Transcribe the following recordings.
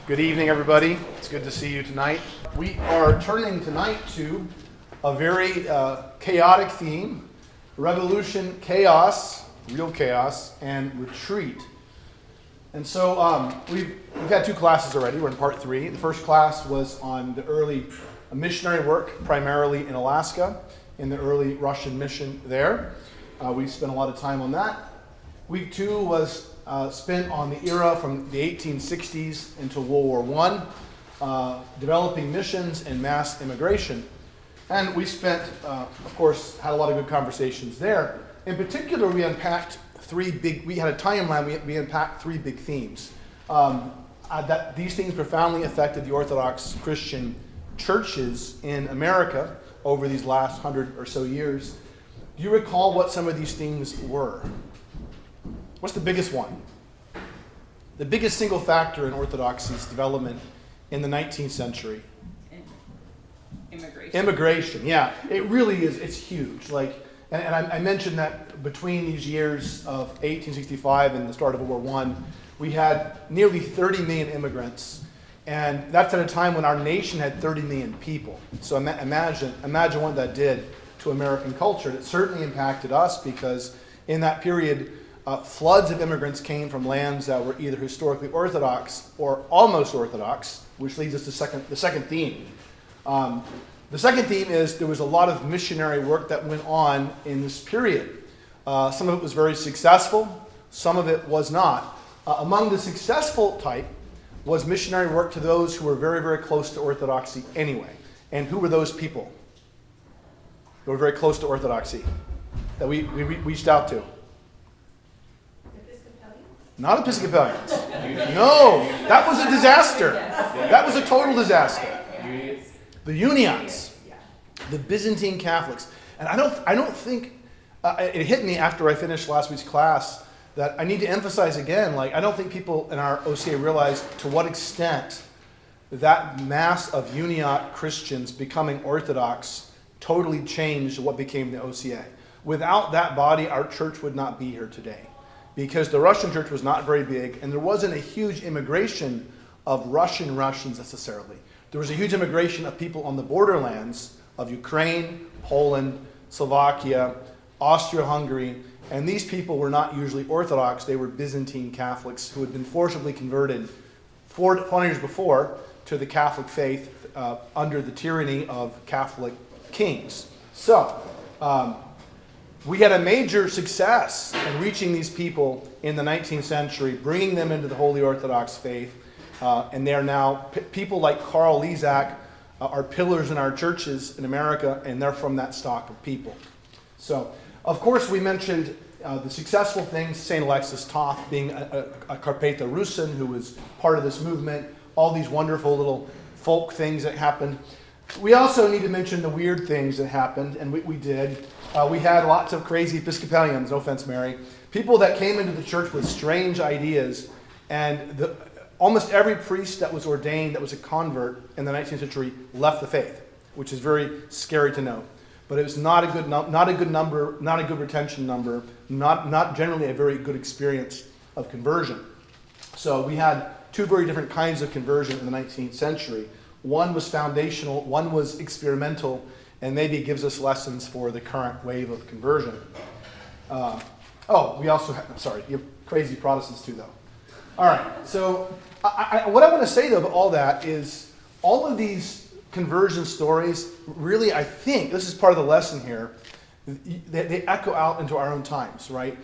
Good evening, everybody. It's good to see you tonight. We are turning tonight to a very chaotic theme: revolution, chaos, real chaos, and retreat. And so we've had two classes already. We're in part 3. The first class was on the early missionary work, primarily in Alaska, in the early Russian mission there. We spent a lot of time on that. Week 2 was spent on the era from the 1860s into World War I, developing missions and mass immigration. And we spent, of course, had a lot of good conversations there. In particular, we unpacked we had a timeline, we unpacked 3 big themes. That these things profoundly affected the Orthodox Christian churches in America over these last 100 or so years. Do you recall what some of these themes were? What's the biggest one? The biggest single factor in Orthodoxy's development in the 19th century? Immigration. Immigration, yeah. It really is, it's huge. And I mentioned that between these years of 1865 and the start of World War I, we had nearly 30 million immigrants. And that's at a time when our nation had 30 million people. So imagine what that did to American culture. It certainly impacted us because in that period, floods of immigrants came from lands that were either historically Orthodox or almost Orthodox, which leads us to the second theme. The second theme is there was a lot of missionary work that went on in this period. Some of it was very successful, some of it was not. Among the successful type was missionary work to those who were very, very close to Orthodoxy anyway. And who were those people who were very close to Orthodoxy that we reached out to? Not Episcopalians. No, that was a disaster. That was a total disaster. The Uniats, the Byzantine Catholics. And I don't think, it hit me after I finished last week's class that I need to emphasize again, I don't think people in our OCA realize to what extent that mass of Uniat Christians becoming Orthodox totally changed what became the OCA. Without that body, our church would not be here today. Because the Russian church was not very big, and there wasn't a huge immigration of Russians necessarily. There was a huge immigration of people on the borderlands of Ukraine, Poland, Slovakia, Austria-Hungary, and these people were not usually Orthodox. They were Byzantine Catholics who had been forcibly converted 400 years before to the Catholic faith under the tyranny of Catholic kings. So, we had a major success in reaching these people in the 19th century, bringing them into the Holy Orthodox faith, and they are now, people like Carl Lezak are pillars in our churches in America, and they're from that stock of people. So, of course, we mentioned the successful things, St. Alexis Toth being a Carpatha Rusyn who was part of this movement, all these wonderful little folk things that happened. We also need to mention the weird things that happened, and we did. We had lots of crazy Episcopalians, no offense, Mary, people that came into the church with strange ideas, and almost every priest that was ordained that was a convert in the 19th century left the faith, which is very scary to know. But it was not a good number, not a good retention number, not generally a very good experience of conversion. So we had 2 very different kinds of conversion in the 19th century. One was foundational, one was experimental, and maybe it gives us lessons for the current wave of conversion. We also have, you have crazy Protestants too, though. All right, so what I want to say, though, about all that is all of these conversion stories, really, I think, this is part of the lesson here, they echo out into our own times, right?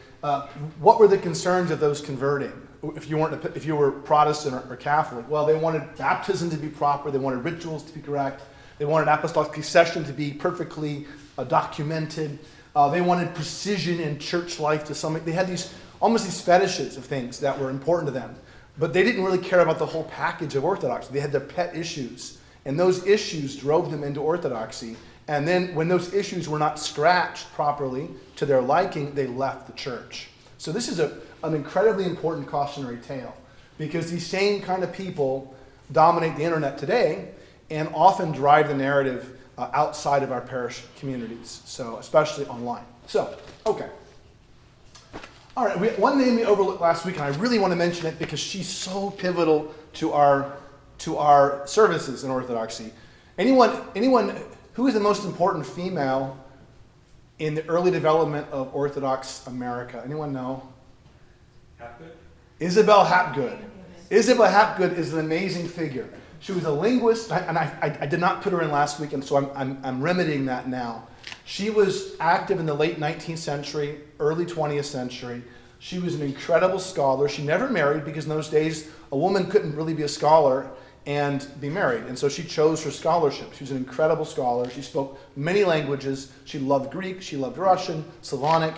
What were the concerns of those converting? If you were Protestant or Catholic, well, they wanted baptism to be proper, they wanted rituals to be correct, they wanted apostolic succession to be perfectly documented, they wanted precision in church life to some. They had almost these fetishes of things that were important to them, but they didn't really care about the whole package of orthodoxy. They had their pet issues, and those issues drove them into orthodoxy. And then when those issues were not scratched properly to their liking, they left the church. So this is an incredibly important cautionary tale, because these same kind of people dominate the internet today and often drive the narrative outside of our parish communities, so especially online. So, okay. All right, one name we overlooked last week, and I really want to mention it because she's so pivotal to our to our services in Orthodoxy. Anyone who is the most important female in the early development of Orthodox America? Anyone know? Hapgood? Isabel Hapgood. Isabel Hapgood is an amazing figure. She was a linguist, and I did not put her in last week, and so I'm remedying that now. She was active in the late 19th century, early 20th century. She was an incredible scholar. She never married because in those days a woman couldn't really be a scholar and be married. And so she chose her scholarship. She was an incredible scholar. She spoke many languages. She loved Greek. She loved Russian, Slavonic.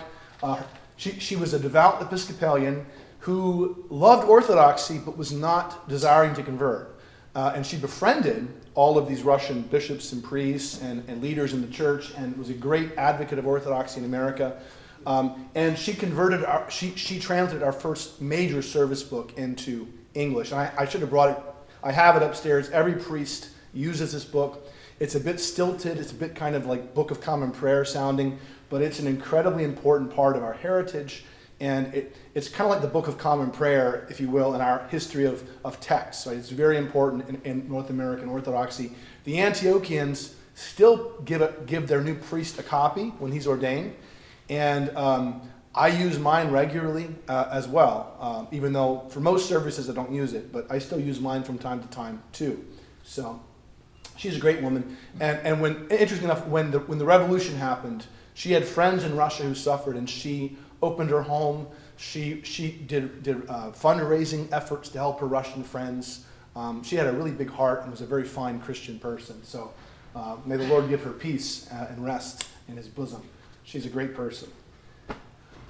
She was a devout Episcopalian who loved Orthodoxy but was not desiring to convert. And she befriended all of these Russian bishops and priests and leaders in the church and was a great advocate of Orthodoxy in America. And she she translated our first major service book into English. And I should have brought it. I have it upstairs. Every priest uses this book. It's a bit stilted. It's a bit kind of like Book of Common Prayer sounding, but it's an incredibly important part of our heritage. And it's kind of like the Book of Common Prayer, if you will, in our history of texts. Right? It's very important in North American Orthodoxy. The Antiochians still give their new priest a copy when he's ordained. And I use mine regularly as well, even though for most services I don't use it, but I still use mine from time to time too. So she's a great woman. And interesting enough, when the revolution happened, she had friends in Russia who suffered, and she opened her home. She did fundraising efforts to help her Russian friends. She had a really big heart and was a very fine Christian person. So may the Lord give her peace and rest in his bosom. She's a great person.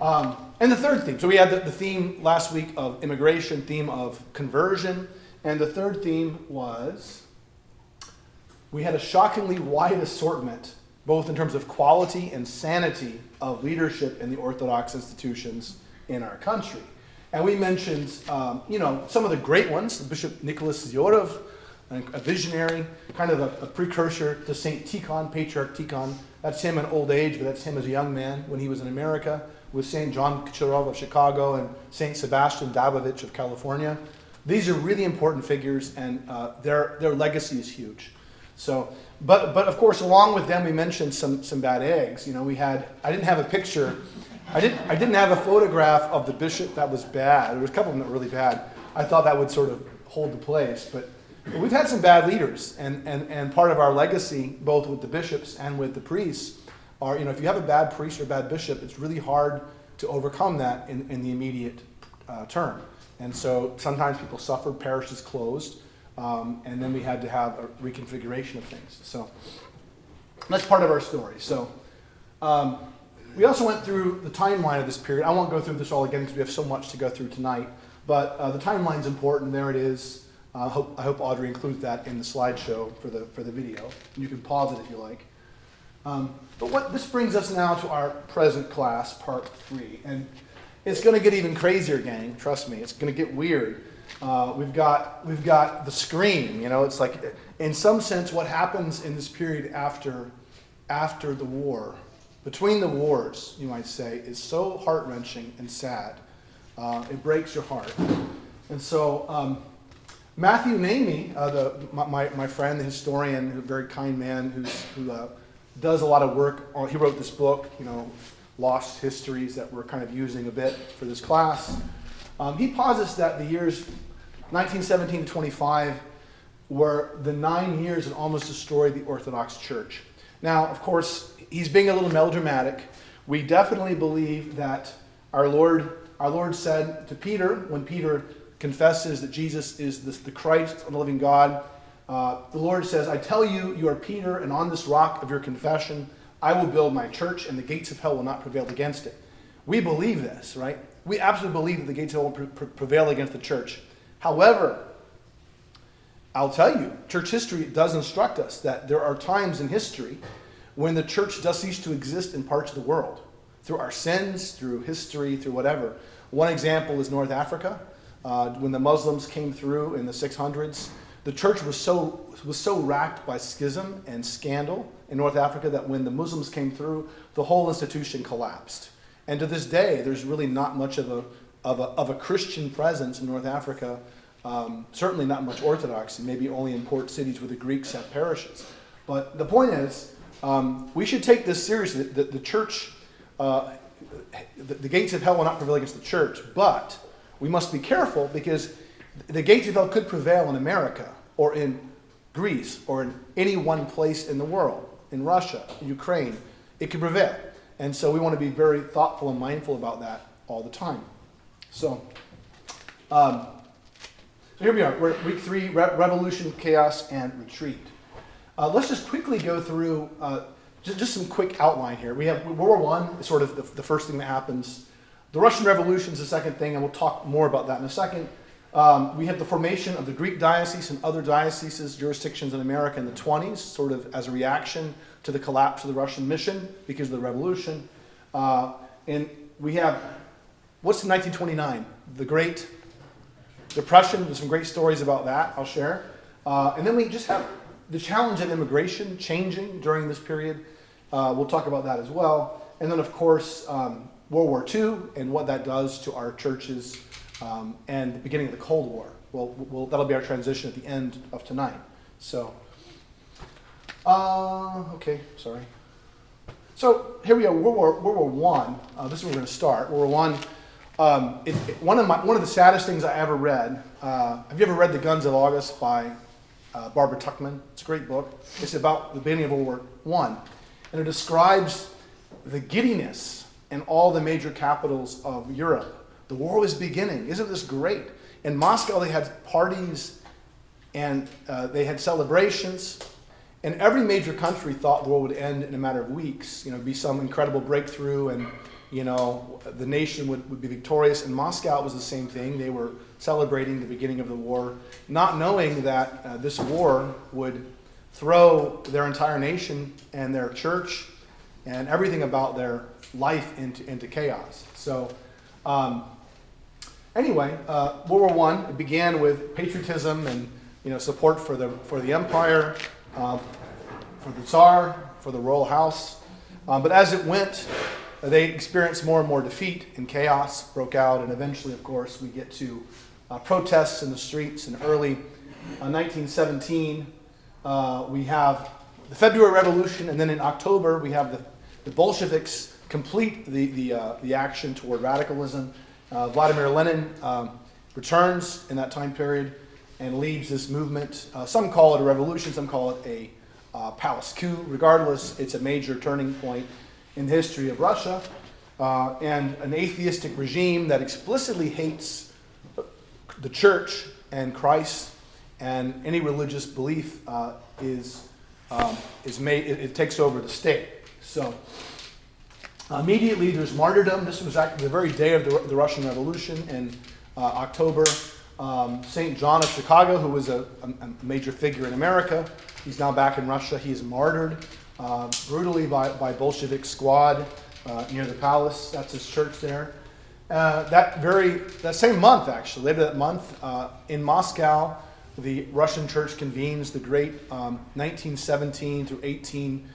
And the third theme. So we had the theme last week of immigration, theme of conversion. And the third theme was we had a shockingly wide assortment, both in terms of quality and sanity of leadership in the Orthodox institutions in our country. And we mentioned, some of the great ones. Bishop Nicholas Zyorov, a visionary, kind of a precursor to St. Tikhon, Patriarch Tikhon. That's him in old age, but that's him as a young man when he was in America, with St. John Kucherov of Chicago and St. Sebastian Dabovich of California. These are really important figures, and their legacy is huge. So, but of course, along with them, we mentioned some bad eggs. I didn't have a picture. I didn't have a photograph of the bishop that was bad. There was a couple of them that were really bad. I thought that would sort of hold the place, but we've had some bad leaders, and part of our legacy, both with the bishops and with the priests, are, if you have a bad priest or a bad bishop, it's really hard to overcome that in the immediate term. And so sometimes people suffered, parishes closed, and then we had to have a reconfiguration of things. So that's part of our story. So we also went through the timeline of this period. I won't go through this all again because we have so much to go through tonight, but the timeline's important. There it is. I hope Audrey includes that in the slideshow for the video. You can pause it if you like. But this brings us now to our present class, part 3. And it's going to get even crazier, gang. Trust me. It's going to get weird. We've got the scream. It's like, in some sense, what happens in this period after the war, between the wars, you might say, is so heart-wrenching and sad. It breaks your heart. And so Matthew Namey, my friend, the historian, a very kind man who does a lot of work. He wrote this book, Lost Histories, that we're kind of using a bit for this class. He posits that the years 1917 to 25 were the 9 years that almost destroyed the Orthodox Church. Now, of course, he's being a little melodramatic. We definitely believe that our Lord said to Peter, when Peter confesses that Jesus is the Christ of the living God, the Lord says, "I tell you, you are Peter, and on this rock of your confession, I will build my church, and the gates of hell will not prevail against it." We believe this, right? We absolutely believe that the gates of hell won't prevail against the church. However, I'll tell you, church history does instruct us that there are times in history when the church does cease to exist in parts of the world, through our sins, through history, through whatever. One example is North Africa. When the Muslims came through in the 600s, the church was so racked by schism and scandal in North Africa that when the Muslims came through, the whole institution collapsed. And to this day, there's really not much of a Christian presence in North Africa Certainly not much Orthodoxy, maybe only in port cities where the Greeks have parishes. But the point is, we should take this seriously. The church, the gates of hell will not prevail against the church, but we must be careful because the gates of hell could prevail in America or in Greece or in any one place in the world, in Russia, in Ukraine. It could prevail. And so we want to be very thoughtful and mindful about that all the time. So here we are. We're at week 3, revolution, chaos, and retreat. Let's just quickly go through just some quick outline here. We have World War I is sort of the first thing that happens. The Russian Revolution is the second thing, and we'll talk more about that in a second. We have the formation of the Greek diocese and other dioceses, jurisdictions in America in the 20s, sort of as a reaction to the collapse of the Russian mission because of the revolution. And we have, what's in 1929? The Great Depression. There's some great stories about that I'll share. And then we just have the challenge of immigration changing during this period. We'll talk about that as well. And then, of course, World War II and what that does to our churches and the beginning of the Cold War. Well, that'll be our transition at the end of tonight. So, okay, sorry. So here we are, World War I. This is where we're going to start. World War I. One of the saddest things I ever read. Have you ever read The Guns of August by Barbara Tuchman? It's a great book. It's about the beginning of World War I, and it describes the giddiness in all the major capitals of Europe. The war was beginning. Isn't this great? In Moscow, they had parties and they had celebrations. And every major country thought the war would end in a matter of weeks. Be some incredible breakthrough, and the nation would be victorious. In Moscow, it was the same thing. They were celebrating the beginning of the war, not knowing that this war would throw their entire nation and their church and everything about their life into chaos. So, anyway, World War I, it began with patriotism and support for the empire, for the Tsar, for the royal house. But as it went, they experienced more and more defeat, and chaos broke out. And eventually, of course, we get to protests in the streets. In early 1917, we have the February Revolution, and then in October, we have the Bolsheviks complete the action toward radicalism. Vladimir Lenin returns in that time period and leads this movement. Some call it a revolution, some call it a palace coup. Regardless, it's a major turning point in the history of Russia, and an atheistic regime that explicitly hates the church and Christ and any religious belief is made. It takes over the state. So immediately there's martyrdom. This was actually the very day of the Russian Revolution in October. St. John of Chicago, who was a major figure in America, he's now back in Russia. He is martyred brutally by Bolshevik squad near the palace. That's his church there. That same month, actually, later that month, in Moscow, the Russian church convenes the great 1917 through 18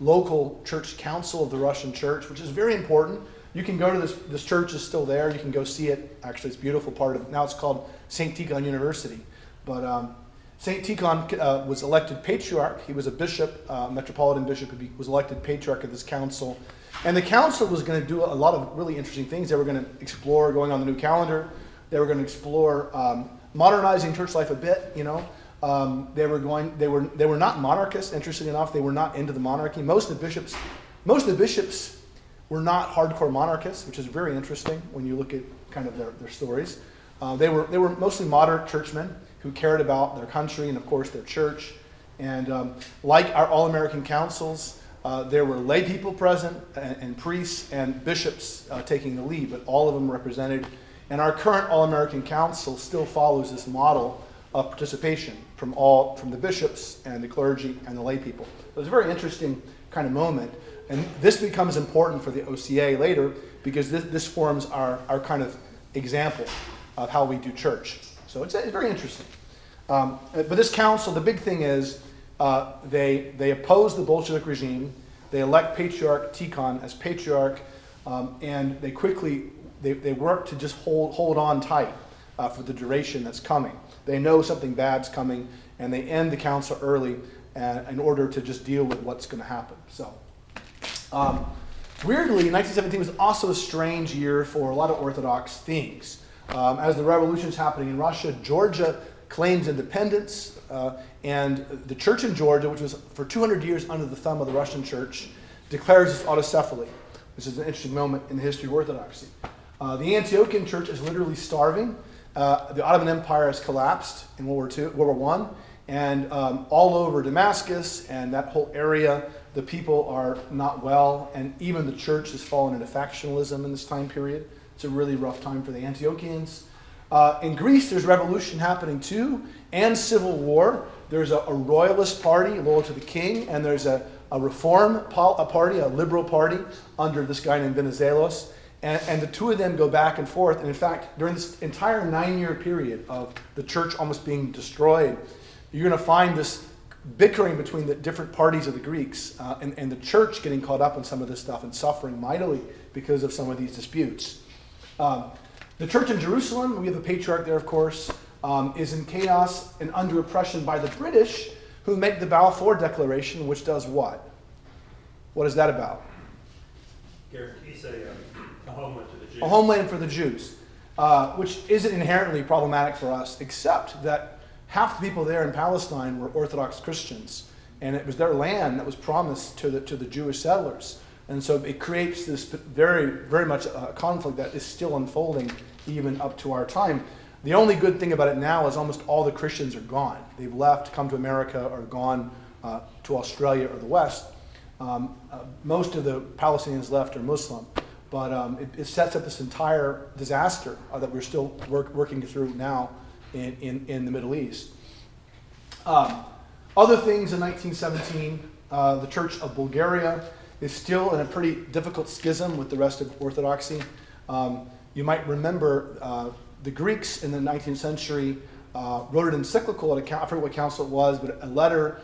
local church council of the Russian church, which is very important. You can go to this church is still there. You can go see it. Actually, it's a beautiful part of it. Now it's called St. Tikhon University. But St. Tikhon was elected patriarch. He was a bishop, metropolitan bishop. He was elected patriarch of this council. And the council was going to do a lot of really interesting things. They were going to explore going on the new calendar. They were going to explore modernizing church life a bit, They were not monarchists, interestingly enough. They were not into the monarchy. Most of the bishops were not hardcore monarchists, which is very interesting when you look at kind of their stories. They were mostly moderate churchmen who cared about their country and, of course, their church. And like our All-American councils, there were lay people present and priests and bishops taking the lead, but all of them represented. And our current All-American Council still follows this model of participation from the bishops and the clergy and the lay people. It was a very interesting kind of moment. And this becomes important for the OCA later because this forms our kind of example of how we do church. So it's very interesting. But this council, the big thing is they oppose the Bolshevik regime. They elect Patriarch Tikhon as patriarch, and they work to just hold on tight for the duration that's coming. They know something bad's coming, and they end the council early in order to just deal with what's going to happen. So, weirdly, 1917 was also a strange year for a lot of Orthodox things. As the revolution's happening in Russia, Georgia claims independence, and the church in Georgia, which was for 200 years under the thumb of the Russian church, declares its autocephaly. This is an interesting moment in the history of Orthodoxy. The Antiochian church is literally starving. The Ottoman Empire has collapsed in World War I, and all over Damascus and that whole area, the people are not well, and even the church has fallen into factionalism in this time period. It's a really rough time for the Antiochians. In Greece, there's revolution happening too, and civil war. There's a royalist party loyal to the king, and there's a reform party, a liberal party, under this guy named Venizelos. And the two of them go back and forth. And in fact, during this entire 9-year period of the church almost being destroyed, you're going to find this bickering between the different parties of the Greeks and the church getting caught up in some of this stuff and suffering mightily because of some of these disputes. The church in Jerusalem, we have the patriarch there, of course, is in chaos and under oppression by the British, who make the Balfour Declaration, which does what? What is that about? Guarantees a homeland to the Jews. A homeland for the Jews, which isn't inherently problematic for us, except that half the people there in Palestine were Orthodox Christians, and it was their land that was promised to the Jewish settlers. And so it creates this very, very much a conflict that is still unfolding even up to our time. The only good thing about it now is almost all the Christians are gone. They've left, come to America, or gone to Australia or the West. Most of the Palestinians left are Muslim. But it sets up this entire disaster that we're still working through now in the Middle East. Other things in 1917, the Church of Bulgaria is still in a pretty difficult schism with the rest of Orthodoxy. You might remember the Greeks in the 19th century wrote an encyclical at I forget what council it was, but a letter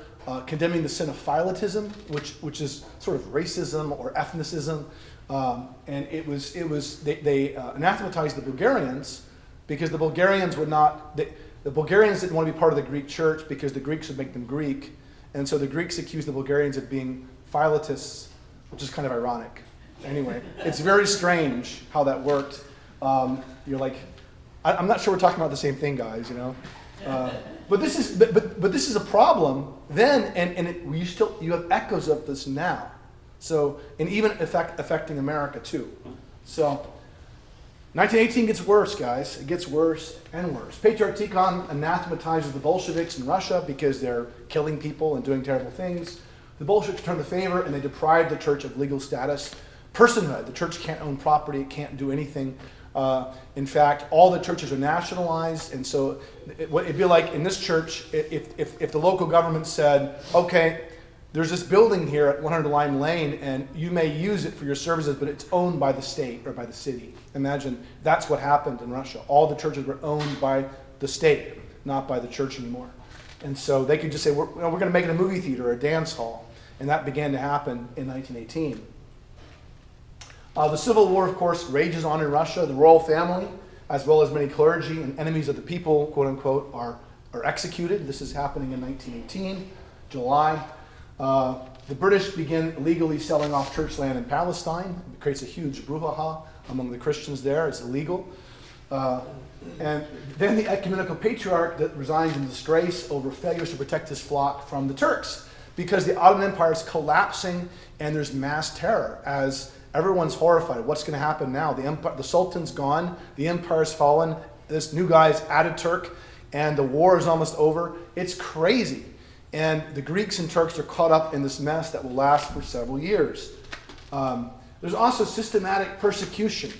condemning the sin of philotism, which is sort of racism or ethnicism. And they anathematized the Bulgarians because the Bulgarians would not. The Bulgarians didn't want to be part of the Greek church because the Greeks would make them Greek, and so the Greeks accused the Bulgarians of being philotists, which is kind of ironic. Anyway, it's very strange how that worked. You're like, I'm not sure we're talking about the same thing, guys. You know, but this is a problem then, and you have echoes of this now. So, and even affecting America too. So, 1918 gets worse, guys. It gets worse and worse. Patriarch Tikhon anathematizes the Bolsheviks in Russia because they're killing people and doing terrible things. The Bolsheviks turn the favor and they deprive the church of legal status. Personhood. The church can't own property. It can't do anything. In fact, all the churches are nationalized, and so it'd be like in this church, if the local government said, okay, there's this building here at 100 Lime Lane, and you may use it for your services, but it's owned by the state or by the city. Imagine that's what happened in Russia. All the churches were owned by the state, not by the church anymore. And so they could just say, we're going to make it a movie theater or a dance hall. And that began to happen in 1918. The Civil War, of course, rages on in Russia. The royal family, as well as many clergy and enemies of the people, quote unquote, are executed. This is happening in 1918, July. The British begin illegally selling off church land in Palestine. It creates a huge brouhaha among the Christians there. It's illegal. And then the ecumenical patriarch that resigns in disgrace over failures to protect his flock from the Turks, because the Ottoman Empire is collapsing and there's mass terror as everyone's horrified. What's going to happen now? The Sultan's gone. The empire's fallen. This new guy's Ataturk, and the war is almost over. It's crazy. And the Greeks and Turks are caught up in this mess that will last for several years. There's also systematic persecution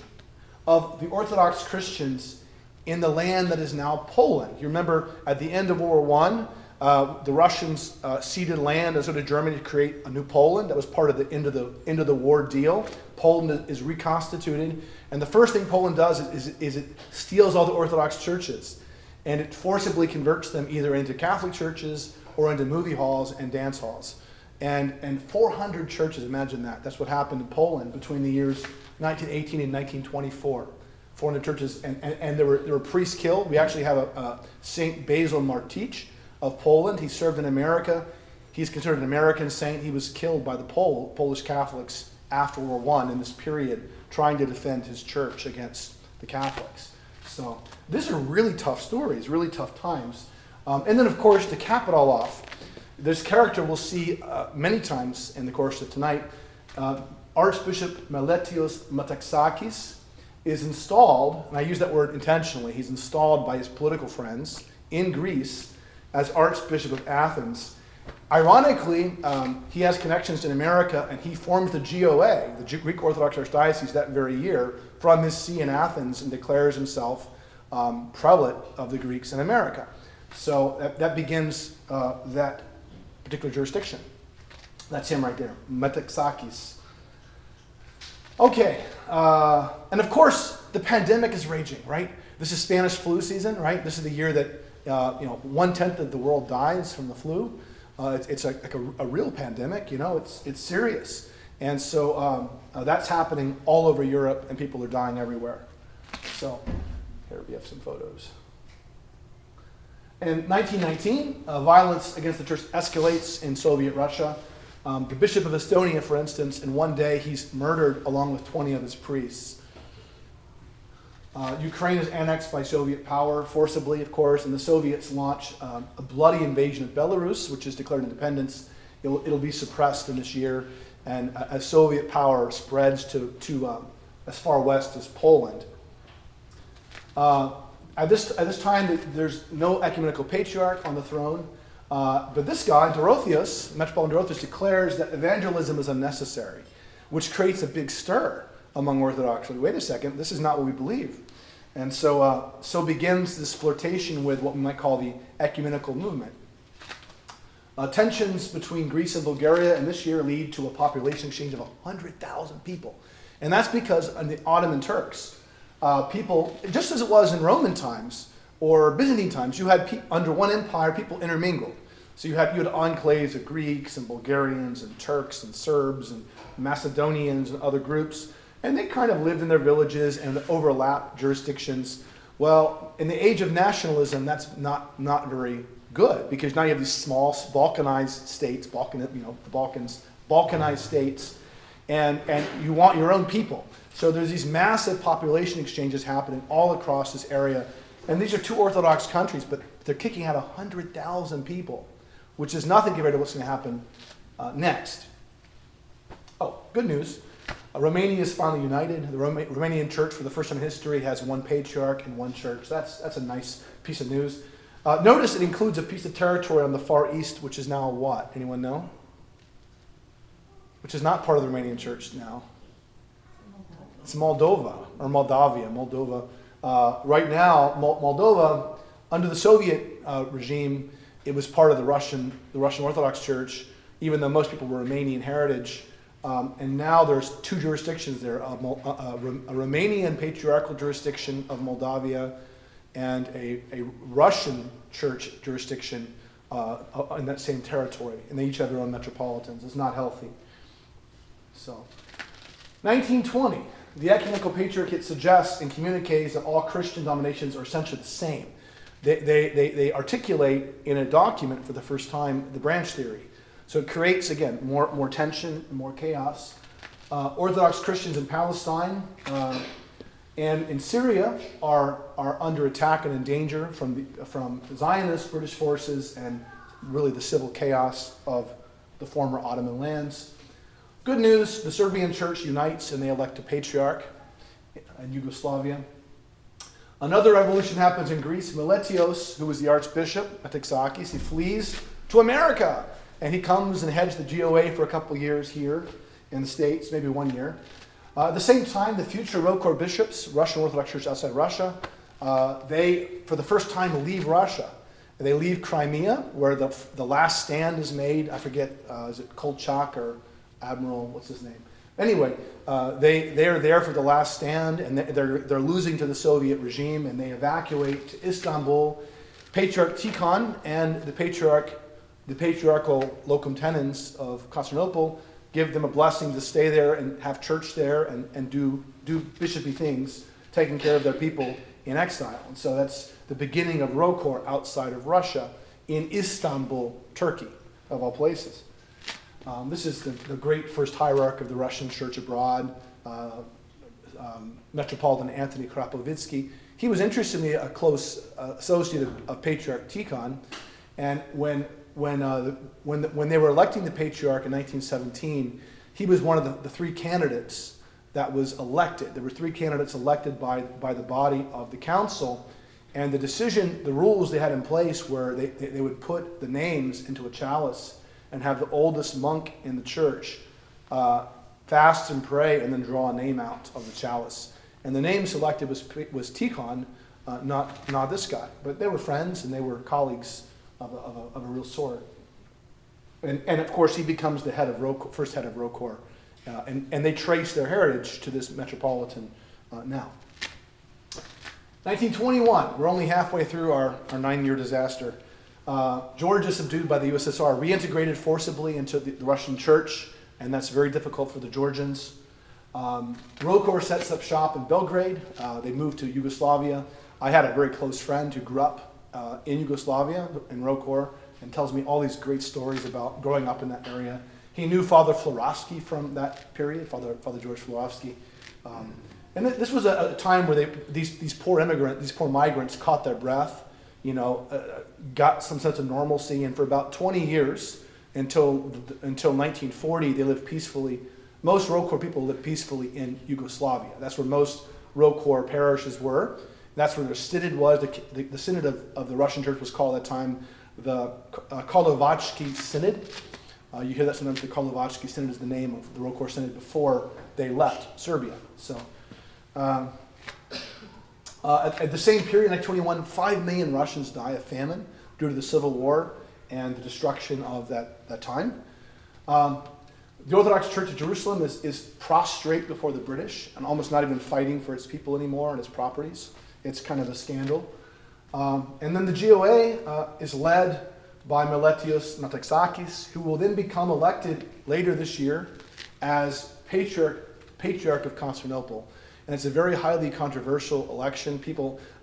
of the Orthodox Christians in the land that is now Poland. You remember at the end of World War I, the Russians ceded land as to Germany to create a new Poland. That was part of the end of the war deal. Poland is reconstituted. And the first thing Poland does is it steals all the Orthodox churches. And it forcibly converts them either into Catholic churches or into movie halls and dance halls. And 400 churches, imagine that. That's what happened in Poland between the years 1918 and 1924. 400 churches, and there were priests killed. We actually have a Saint Basil Martich of Poland. He served in America. He's considered an American saint. He was killed by the Polish Catholics after World War I in this period, trying to defend his church against the Catholics. So these are really tough stories, really tough times. And then, of course, to cap it all off, this character we'll see many times in the course of tonight. Archbishop Meletios Metaxakis is installed, and I use that word intentionally, he's installed by his political friends in Greece as Archbishop of Athens. Ironically, he has connections in America, and he forms the GOA, the Greek Orthodox Archdiocese, that very year from his see in Athens, and declares himself prelate of the Greeks in America. So that begins that particular jurisdiction. That's him right there, Metaxakis. Okay, and of course, the pandemic is raging, right? This is Spanish flu season, right? This is the year that 1/10 of the world dies from the flu. It's like a real pandemic, it's serious. And so that's happening all over Europe, and people are dying everywhere. So here we have some photos. In 1919, violence against the church escalates in Soviet Russia. The Bishop of Estonia, for instance, in one day he's murdered along with 20 of his priests. Ukraine is annexed by Soviet power, forcibly, of course, and the Soviets launch a bloody invasion of Belarus, which is declared independence. It'll be suppressed in this year, and as Soviet power spreads to as far west as Poland. At this time, there's no ecumenical patriarch on the throne, but this guy, Dorotheus, Metropolitan Dorotheus, declares that evangelism is unnecessary, which creates a big stir among Orthodox. Wait a second, this is not what we believe. And so begins this flirtation with what we might call the ecumenical movement. Tensions between Greece and Bulgaria in this year lead to a population exchange of 100,000 people. And that's because of the Ottoman Turks. People, just as it was in Roman times or Byzantine times, you had under one empire, people intermingled. So you had enclaves of Greeks and Bulgarians and Turks and Serbs and Macedonians and other groups. And they kind of lived in their villages and overlapped jurisdictions. Well, in the age of nationalism, that's not very good, because now you have these small Balkanized states, the Balkans, Balkanized states, and you want your own people. So there's these massive population exchanges happening all across this area. And these are two Orthodox countries, but they're kicking out 100,000 people, which is nothing compared to what's going to happen next. Oh, good news. Romania is finally united. The Romanian church, for the first time in history, has one patriarch and one church. That's a nice piece of news. Notice it includes a piece of territory on the far east, which is now what? Anyone know? Which is not part of the Romanian church now. It's Moldova, or Moldavia. Right now, Moldova, under the Soviet regime, it was part of the Russian Orthodox Church, even though most people were Romanian heritage. And now there's two jurisdictions there, a Romanian patriarchal jurisdiction of Moldavia and a Russian church jurisdiction in that same territory. And they each have their own metropolitans. It's not healthy. So, 1920, the ecumenical patriarchate suggests and communicates that all Christian denominations are essentially the same. They articulate in a document for the first time the branch theory. So it creates, again, more tension, more chaos. Orthodox Christians in Palestine and in Syria are under attack and in danger from Zionist British forces and really the civil chaos of the former Ottoman lands. Good news, the Serbian church unites and they elect a patriarch in Yugoslavia. Another revolution happens in Greece. Meletios, who was the archbishop, Metaxakis, he flees to America. And he comes and heads the GOA for a couple years here in the States, maybe 1 year. At the same time, the future ROCOR bishops, Russian Orthodox Church outside Russia, they, for the first time, leave Russia. They leave Crimea, where the last stand is made. I forget, is it Kolchak or Admiral, what's his name? Anyway, they are there for the last stand, and they're losing to the Soviet regime, and they evacuate to Istanbul. Patriarch Tikhon and the patriarchal locum tenens of Constantinople give them a blessing to stay there and have church there and do bishopy things taking care of their people in exile. And so that's the beginning of Rokor outside of Russia in Istanbul, Turkey, of all places. This is the great first hierarch of the Russian church abroad, Metropolitan Anthony Krapovitsky. He was interestingly a close associate of Patriarch Tikhon, and when they were electing the patriarch in 1917, he was one of the three candidates that was elected. There were three candidates elected by the body of the council, and the rules they had in place were they would put the names into a chalice and have the oldest monk in the church fast and pray and then draw a name out of the chalice. And the name selected was Tikhon, not this guy. But they were friends and they were colleagues of a real sort. And of course he becomes the first head of Rokor. And they trace their heritage to this metropolitan now. 1921, we're only halfway through our 9-year disaster. Georgia, subdued by the USSR, reintegrated forcibly into the Russian church, and that's very difficult for the Georgians. Rokor sets up shop in Belgrade. They moved to Yugoslavia. I had a very close friend who grew up in Yugoslavia, in Rokor, and tells me all these great stories about growing up in that area. He knew Father Florovsky from that period, Father George Florovsky. And this was a time where these poor migrants caught their breath, got some sense of normalcy, and for about 20 years, until 1940, they lived peacefully. Most Rokor people lived peacefully in Yugoslavia. That's where most Rokor parishes were. That's where the synod was. The synod of the Russian church was called at that time the Karlovatsky Synod. You hear that sometimes. The Karlovatsky Synod is the name of the Rokor Synod before they left Serbia. So, at the same period, in 1921, 5 million Russians die of famine due to the Civil War and the destruction of that time. The Orthodox Church of Jerusalem is prostrate before the British and almost not even fighting for its people anymore and its properties. It's kind of a scandal. And then the GOA is led by Meletios Metaxakis, who will then become elected later this year as Patriarch of Constantinople. And it's a very highly controversial election.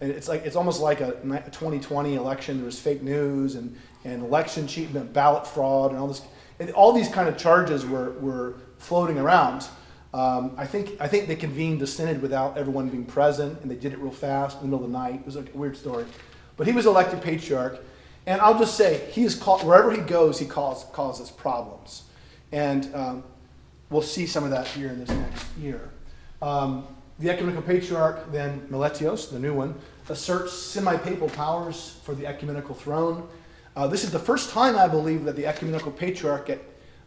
It's almost like a 2020 election. There was fake news and election cheating and ballot fraud and all this. And all these kind of charges were floating around. I think they convened the synod without everyone being present, and they did it real fast in the middle of the night. It was a weird story. But he was elected patriarch, and I'll just say wherever he goes, he causes problems, and we'll see some of that here in this next year. The ecumenical patriarch, then Meletios, the new one, asserts semi-papal powers for the ecumenical throne. This is the first time, I believe, that the ecumenical patriarch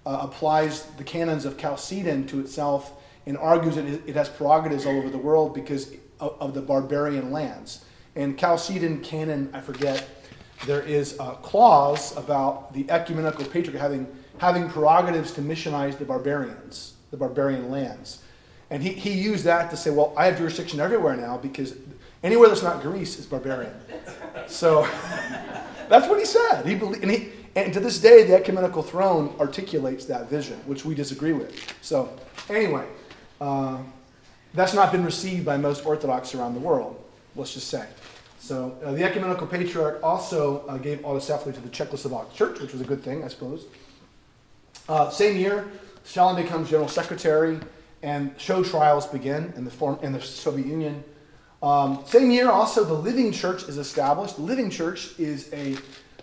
applies the canons of Chalcedon to itself and argues that it has prerogatives all over the world because of the barbarian lands. In Chalcedon canon, I forget, there is a clause about the ecumenical patriarch having prerogatives to missionize the barbarian lands. And he used that to say, well, I have jurisdiction everywhere now because anywhere that's not Greece is barbarian. So that's what he said. And to this day, the ecumenical throne articulates that vision, which we disagree with. So anyway, that's not been received by most Orthodox around the world, let's just say. So the ecumenical patriarch also gave autocephaly to the Czechoslovak church, which was a good thing, I suppose. Same year, Stalin becomes general secretary, and show trials begin in the Soviet Union. Same year, also, the Living Church is established. The Living Church is a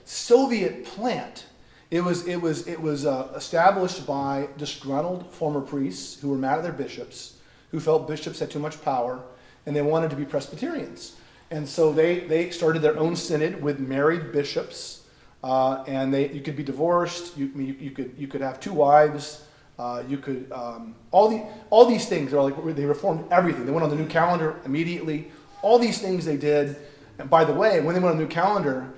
Soviet plant. It was established by disgruntled former priests who were mad at their bishops, who felt bishops had too much power, and they wanted to be Presbyterians. And so they started their own synod with married bishops, and you could be divorced. You could have 2 wives. You could all these things. They reformed everything. They went on the new calendar immediately. All these things they did. And by the way, when they went on the new calendar,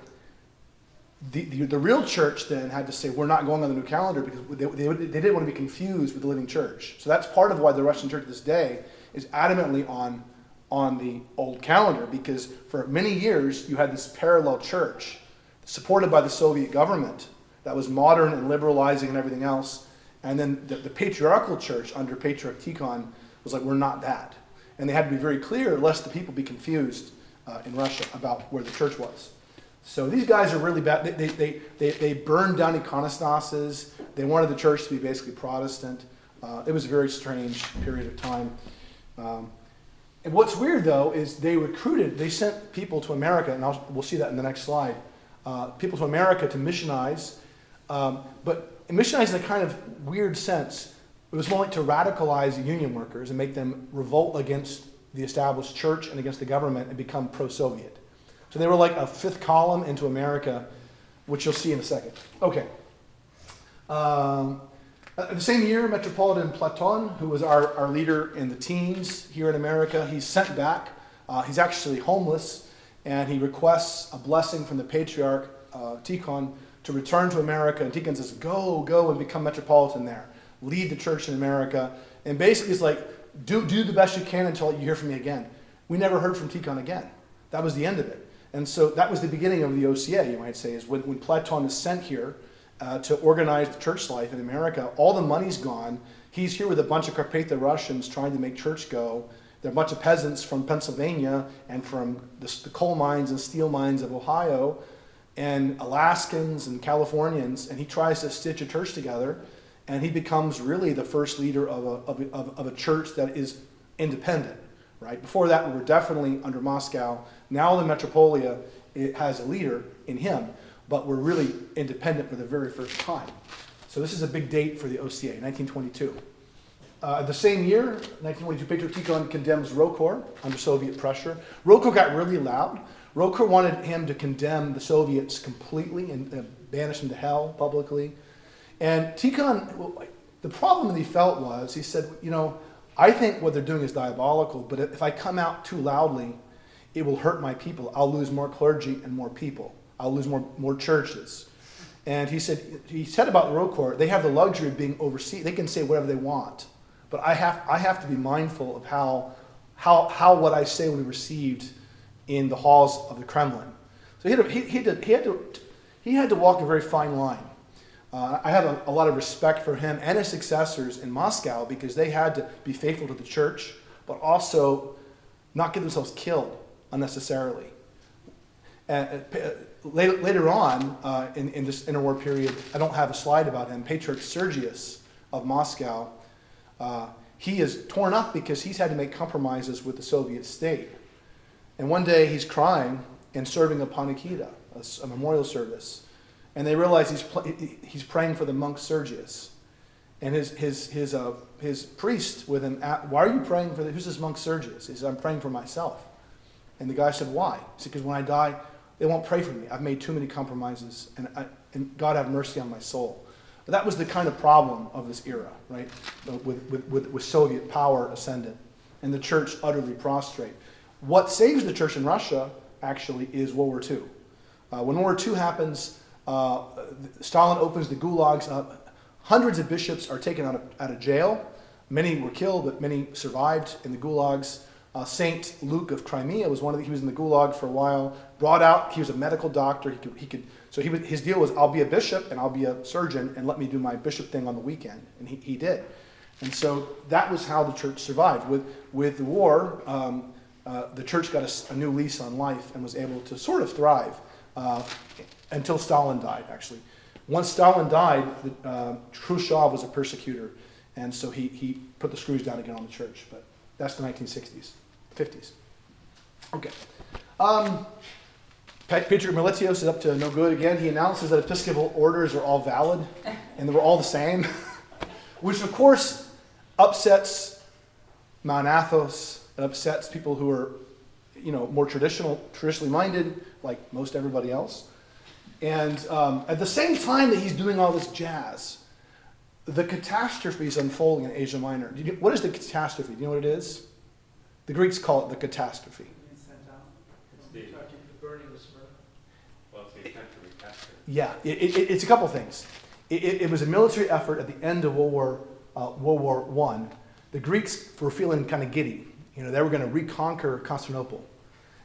the real church then had to say, we're not going on the new calendar because they didn't want to be confused with the living church. So that's part of why the Russian church to this day is adamantly on the old calendar, because for many years you had this parallel church supported by the Soviet government that was modern and liberalizing and everything else. And then the patriarchal church under Patriarch Tikhon was like, we're not that. And they had to be very clear lest the people be confused in Russia about where the church was. So these guys are really bad. They burned down iconostases. They wanted the church to be basically Protestant. It was a very strange period of time. And what's weird, though, is they sent people to America, and we'll see that in the next slide, people to America to missionize, but missionize in a kind of weird sense. It was more like to radicalize the union workers and make them revolt against the established church and against the government and become pro-Soviet. So they were like a fifth column into America, which you'll see in a second. Okay. The same year, Metropolitan Platon, who was our leader in the teens here in America, he's sent back. He's actually homeless, and he requests a blessing from the Patriarch Tikhon to return to America. And Tikhon says, go and become Metropolitan there. Lead the church in America. And basically it's like, do the best you can until you hear from me again. We never heard from Tikhon again. That was the end of it. And so that was the beginning of the OCA, you might say, is when Platon is sent here to organize the church life in America. All the money's gone. He's here with a bunch of Carpatho Russians trying to make church go. There are a bunch of peasants from Pennsylvania and from the coal mines and steel mines of Ohio and Alaskans and Californians, and he tries to stitch a church together, and he becomes really the first leader of a church that is independent. Right? Before that, we were definitely under Moscow. Now the Metropolia, it has a leader in him, but we're really independent for the very first time. So this is a big date for the OCA, 1922. The same year, 1922, Patriarch Tikhon condemns Rokor under Soviet pressure. Rokor got really loud. Rokor wanted him to condemn the Soviets completely and banish them to hell publicly. And Tikhon, the problem that he felt was, he said, I think what they're doing is diabolical, but if I come out too loudly, it will hurt my people. I'll lose more clergy and more people. I'll lose more churches. And he said about Rokor, they have the luxury of being overseas. They can say whatever they want. But I have to be mindful of how what I say will be received in the halls of the Kremlin. So he had to walk a very fine line. I have a lot of respect for him and his successors in Moscow because they had to be faithful to the church, but also not get themselves killed unnecessarily. Later on, in this interwar period, I don't have a slide about him, Patriarch Sergius of Moscow, he is torn up because he's had to make compromises with the Soviet state. And one day he's crying and serving a panikhida, a memorial service. And they realize he's praying for the monk Sergius. And his priest with him, why are you praying for who's this monk Sergius? He said, I'm praying for myself. And the guy said, why? He said, because when I die, they won't pray for me. I've made too many compromises, and God have mercy on my soul. But that was the kind of problem of this era, right? With Soviet power ascendant and the church utterly prostrate. What saves the church in Russia, actually, is World War II. When World War II happens, Stalin opens the gulags up. Hundreds of bishops are taken out of jail. Many were killed, but many survived in the gulags. Saint Luke of Crimea was he was in the gulag for a while. Brought out, he was a medical doctor. His deal was, I'll be a bishop and I'll be a surgeon and let me do my bishop thing on the weekend. And he did. And so that was how the church survived. With the war, the church got a new lease on life and was able to sort of thrive until Stalin died, actually. Once Stalin died, Khrushchev was a persecutor, and so he put the screws down again on the church. But that's the 1960s, 50s. Okay. Patriarch Militios is up to no good again. He announces that Episcopal orders are all valid, and they were all the same, which of course upsets Mount Athos. It upsets people who are, more traditionally minded, like most everybody else. And at the same time that he's doing all this jazz, the catastrophe is unfolding in Asia Minor. What is the catastrophe? Do you know what it is? The Greeks call it the catastrophe. It's the burning of Smyrna. Well, it's the attempt to recapture. Yeah, it's a couple things. It was a military effort at the end of World War I. The Greeks were feeling kind of giddy. They were going to reconquer Constantinople.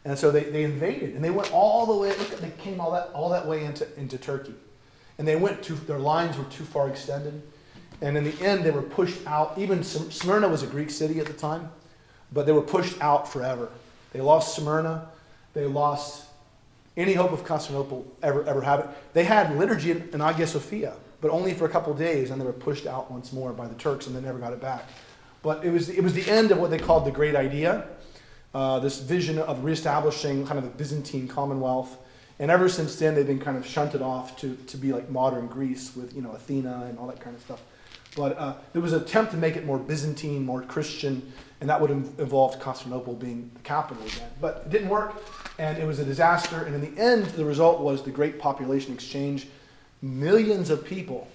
And so they invaded, and they went all the way, they came all that way into Turkey. And their lines were too far extended. And in the end, they were pushed out. Even Smyrna was a Greek city at the time. but they were pushed out forever. They lost Smyrna. They lost any hope of Constantinople ever having. They had liturgy in Hagia Sophia, but only for a couple of days, and they were pushed out once more by the Turks, and they never got it back. But it was the end of what they called the Great Idea, this vision of reestablishing kind of the Byzantine Commonwealth. And ever since then, they've been kind of shunted off to be like modern Greece with, Athena and all that kind of stuff. But there was an attempt to make it more Byzantine, more Christian, and that would have involved Constantinople being the capital again. But it didn't work, and it was a disaster. And in the end, the result was the Great Population Exchange. Millions of people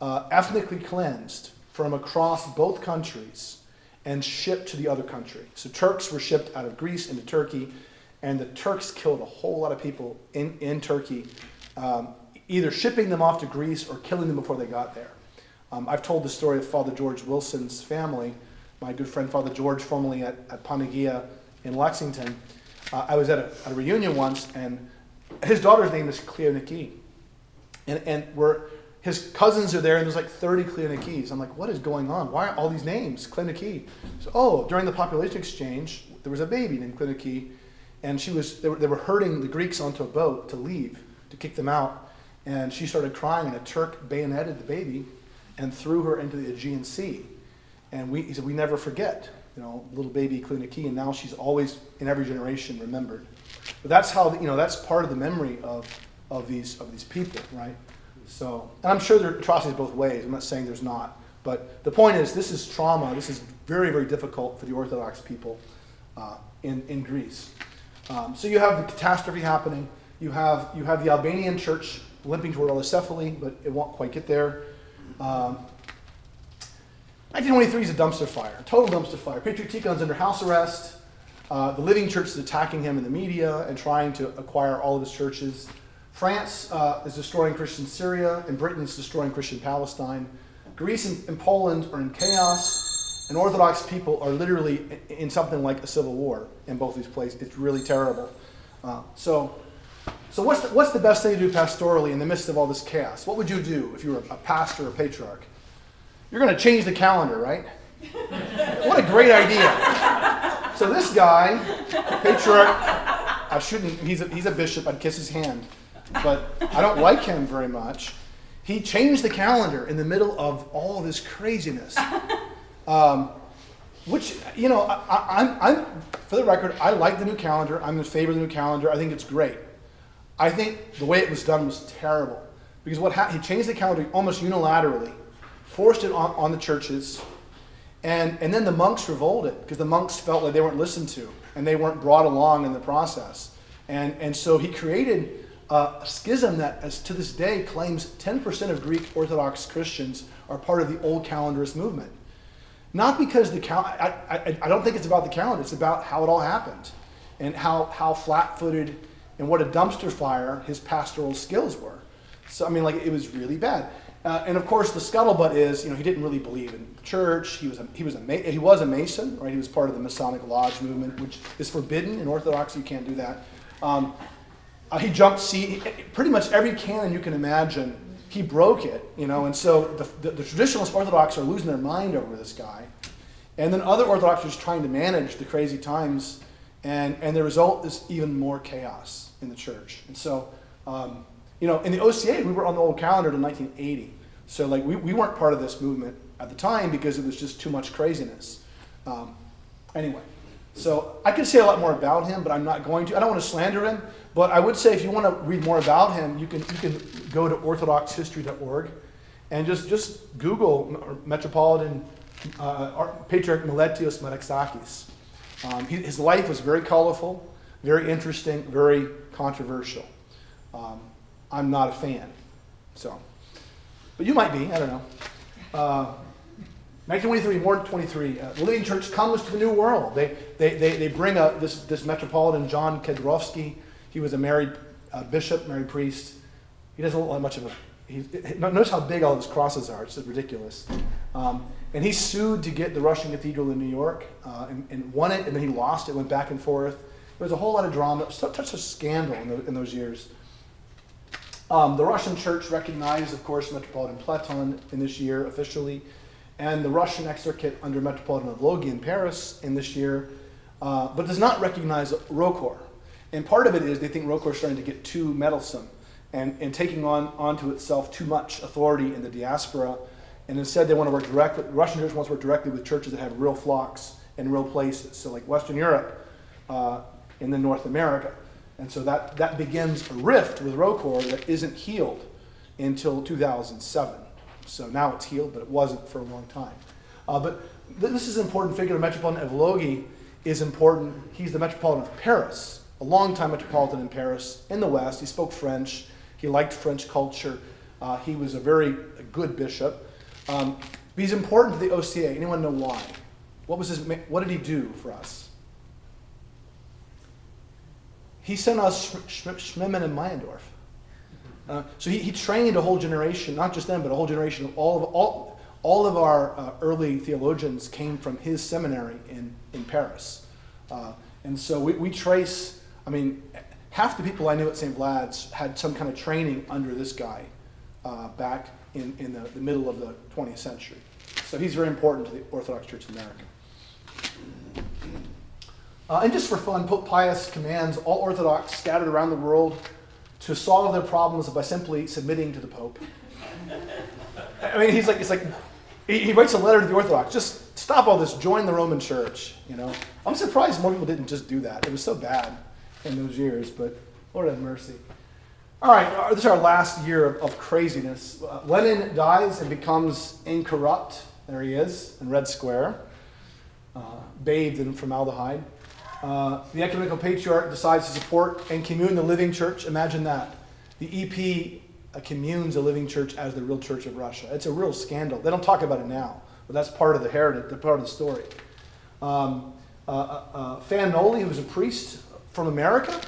ethnically cleansed from across both countries and shipped to the other country. So Turks were shipped out of Greece into Turkey, and the Turks killed a whole lot of people in Turkey, either shipping them off to Greece or killing them before they got there. I've told the story of Father George Wilson's family, my good friend Father George, formerly at Panagia in Lexington. I was at a reunion once, and his daughter's name is Cleoniki. And his cousins are there, and there's like 30 Cleonikis. I'm like, what is going on? Why are all these names? Cleoniki. So, during the population exchange, there was a baby named Cleoniki, and they were herding the Greeks onto a boat to leave, to kick them out. And she started crying, and a Turk bayoneted the baby and threw her into the Aegean Sea. And he said, we never forget, little baby Cleoniki, and now she's always, in every generation, remembered. But that's how, that's part of the memory of these people, right? So, and I'm sure there are atrocities both ways. I'm not saying there's not. But the point is, this is trauma. This is very, very difficult for the Orthodox people in Greece. So you have the catastrophe happening. You have the Albanian church limping toward autocephaly, but it won't quite get there. 1923 is a dumpster fire, total dumpster fire. Patriarch Tikhon's under house arrest. The Living Church is attacking him in the media and trying to acquire all of his churches. France is destroying Christian Syria, and Britain is destroying Christian Palestine. Greece and Poland are in chaos, and Orthodox people are literally in something like a civil war in both these places. It's really terrible. So what's the best thing to do pastorally in the midst of all this chaos? What would you do if you were a pastor or patriarch? You're going to change the calendar, right? What a great idea. So this guy, patriarch, he's a bishop, I'd kiss his hand, but I don't like him very much. He changed the calendar in the middle of all this craziness. Which, I'm for the record, I like the new calendar. I'm in favor of the new calendar. I think it's great. I think the way it was done was terrible. Because he changed the calendar almost unilaterally, forced it on the churches, and then the monks revolted because the monks felt like they weren't listened to and they weren't brought along in the process. And so he created a schism that, as to this day, claims 10% of Greek Orthodox Christians are part of the old calendarist movement. Not because I don't think it's about the calendar. It's about how it all happened and how flat-footed and what a dumpster fire his pastoral skills were. So, it was really bad. And of course, the scuttlebutt is, he didn't really believe in the church. He was a Mason, right? He was part of the Masonic Lodge movement, which is forbidden in Orthodoxy. You can't do that. He jumped pretty much every canon you can imagine. He broke it, and so the traditionalist Orthodox are losing their mind over this guy. And then other Orthodox are just trying to manage the crazy times, and the result is even more chaos in the church. And so, in the OCA, we were on the old calendar in 1980. So we weren't part of this movement at the time because it was just too much craziness. Anyway, so I could say a lot more about him, but I'm not going to. I don't want to slander him, but I would say if you want to read more about him, you can go to orthodoxhistory.org and just Google Metropolitan Patriarch Meletios Metaxakis. His life was very colorful, very interesting, very controversial. I'm not a fan, but you might be. I don't know. 1923, more than 23. The Living Church comes to the New World. They bring this Metropolitan John Kedrovsky. He was a married bishop, married priest. He doesn't look like much of notice how big all his crosses are. It's just ridiculous. And he sued to get the Russian Cathedral in New York and won it, and then he lost it. Went back and forth. There was a whole lot of drama. It was such a scandal in those years. The Russian Church recognized, of course, Metropolitan Platon in this year officially, and the Russian exarchate under Metropolitan Evlogi in Paris in this year, but does not recognize Rokor. And part of it is they think Rokor is starting to get too meddlesome and taking onto itself too much authority in the diaspora. And instead they want to work directly, the Russian church wants to work directly with churches that have real flocks in real places. So like Western Europe and then North America. And so that begins a rift with Rokor that isn't healed until 2007. So now it's healed, but it wasn't for a long time. But this is an important figure. The Metropolitan Evlogi is important. He's the Metropolitan of Paris, a long-time Metropolitan in Paris, in the West. He spoke French. He liked French culture. He was a very good bishop. But he's important to the OCA. Anyone know why? What did he do for us? He sent us Schmemann and Meyendorff. So he trained a whole generation, not just them, but a whole generation of all of our early theologians came from his seminary in Paris. And so we trace, half the people I knew at St. Vlad's had some kind of training under this guy back in the middle of the 20th century. So he's very important to the Orthodox Church in America. And just for fun, Pope Pius commands all Orthodox scattered around the world to solve their problems by simply submitting to the Pope. He writes a letter to the Orthodox, just stop all this, join the Roman Church, I'm surprised more people didn't just do that. It was so bad in those years, but Lord have mercy. All right, this is our last year of craziness. Lenin dies and becomes incorrupt. There he is in Red Square, bathed in formaldehyde. The ecumenical patriarch decides to support and commune the living church. Imagine that. The EP communes the living church as the real church of Russia. It's a real scandal. They don't talk about it now, but that's part of the heritage, part of the story. Fanoli, who was a priest from America,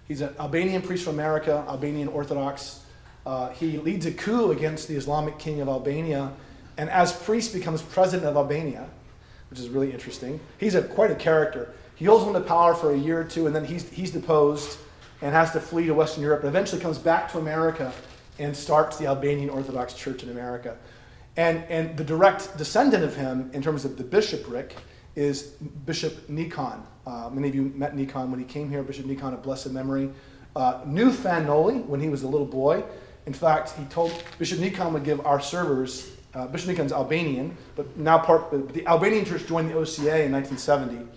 he's an Albanian priest from America, Albanian Orthodox. He leads a coup against the Islamic king of Albania, and as priest becomes president of Albania, which is really interesting. He's quite a character. He holds on to power for a year or two, and then he's deposed and has to flee to Western Europe, and eventually comes back to America and starts the Albanian Orthodox Church in America. And the direct descendant of him, in terms of the bishopric, is Bishop Nikon. Many of you met Nikon when he came here, Bishop Nikon of blessed memory. Knew Fanoli when he was a little boy. In fact, he told Bishop Nikon would give our servers, Bishop Nikon's Albanian, but now the Albanian church joined the OCA in 1970.